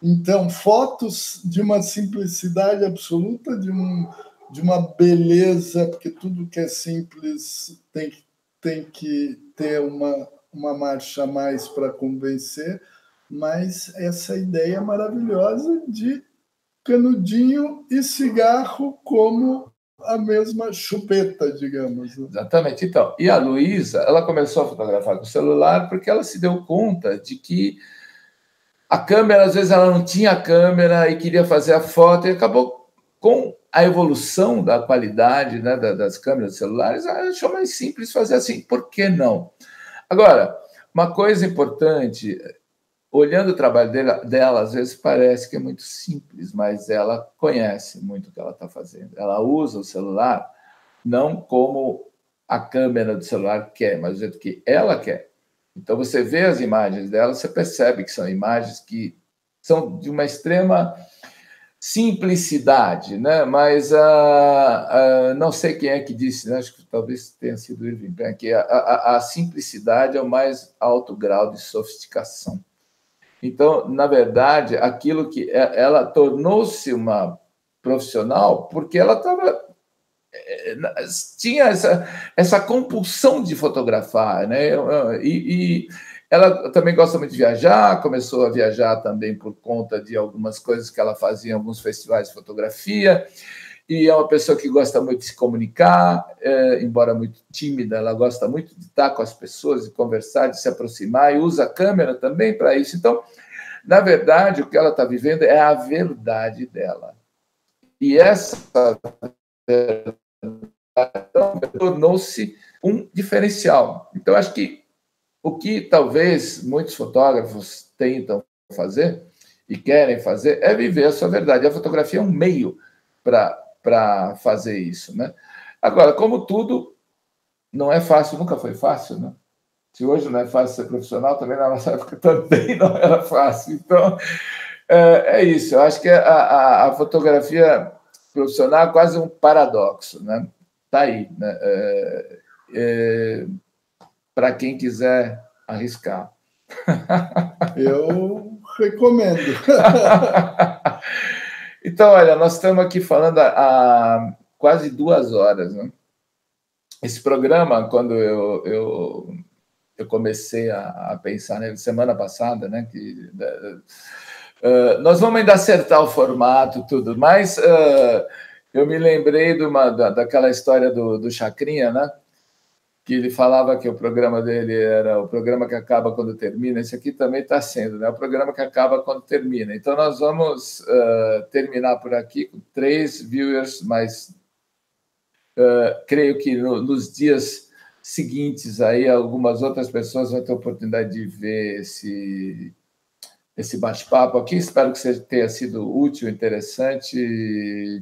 Então, fotos de uma simplicidade absoluta, de uma beleza, porque tudo que é simples tem que ter uma marcha a mais para convencer, mas essa ideia maravilhosa de canudinho e cigarro como a mesma chupeta, digamos. Exatamente. Então, e a Luísa, ela começou a fotografar com o celular porque ela se deu conta de que a câmera, às vezes, ela não tinha câmera e queria fazer a foto, e acabou com a evolução da qualidade, né, das câmeras dos celulares, ela achou mais simples fazer assim. Por que não? Agora, uma coisa importante, olhando o trabalho dela, às vezes parece que é muito simples, mas ela conhece muito o que ela está fazendo. Ela usa o celular não como a câmera do celular quer, mas do jeito que ela quer. Então, você vê as imagens dela, você percebe que são imagens que são de uma extrema simplicidade, né? Mas não sei quem é que disse, né? Acho que talvez tenha sido Irving Penn, que a simplicidade é o mais alto grau de sofisticação. Então, na verdade, aquilo que ela tornou-se uma profissional porque ela tinha essa compulsão de fotografar, né? E ela também gosta muito de viajar, começou a viajar também por conta de algumas coisas que ela fazia em alguns festivais de fotografia, e é uma pessoa que gosta muito de se comunicar, embora muito tímida, ela gosta muito de estar com as pessoas, de conversar, de se aproximar, e usa a câmera também para isso. Então, na verdade, o que ela está vivendo é a verdade dela. E essa verdade tornou-se um diferencial. Então, acho que o que talvez muitos fotógrafos tentam fazer e querem fazer é viver a sua verdade. A fotografia é um meio para fazer isso, né? Agora, como tudo, não é fácil, nunca foi fácil, né? Se hoje não é fácil ser profissional, também na nossa época também não era fácil. Então, é isso. Eu acho que a fotografia profissional é quase um paradoxo, né? Está aí, né? Para quem quiser arriscar. Eu recomendo. Então, olha, nós estamos aqui falando há quase 2 horas, né? Esse programa, quando eu comecei a pensar nele semana passada, né? Nós vamos ainda acertar o formato, tudo, mas eu me lembrei daquela história do Chacrinha, né? Que ele falava que o programa dele era o programa que acaba quando termina. Esse aqui também está sendo, né? O programa que acaba quando termina. Então, nós vamos terminar por aqui com 3 viewers, mas creio que nos dias seguintes aí algumas outras pessoas vão ter a oportunidade de ver esse bate-papo aqui. Espero que tenha sido útil, interessante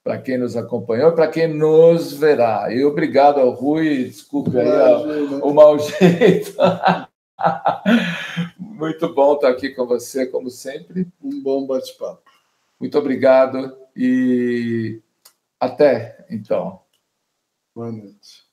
para quem nos acompanhou, para quem nos verá. E obrigado ao Rui, desculpe aí o mau jeito. Muito bom estar aqui com você, como sempre. Um bom bate-papo. Muito obrigado e até, então. Boa noite.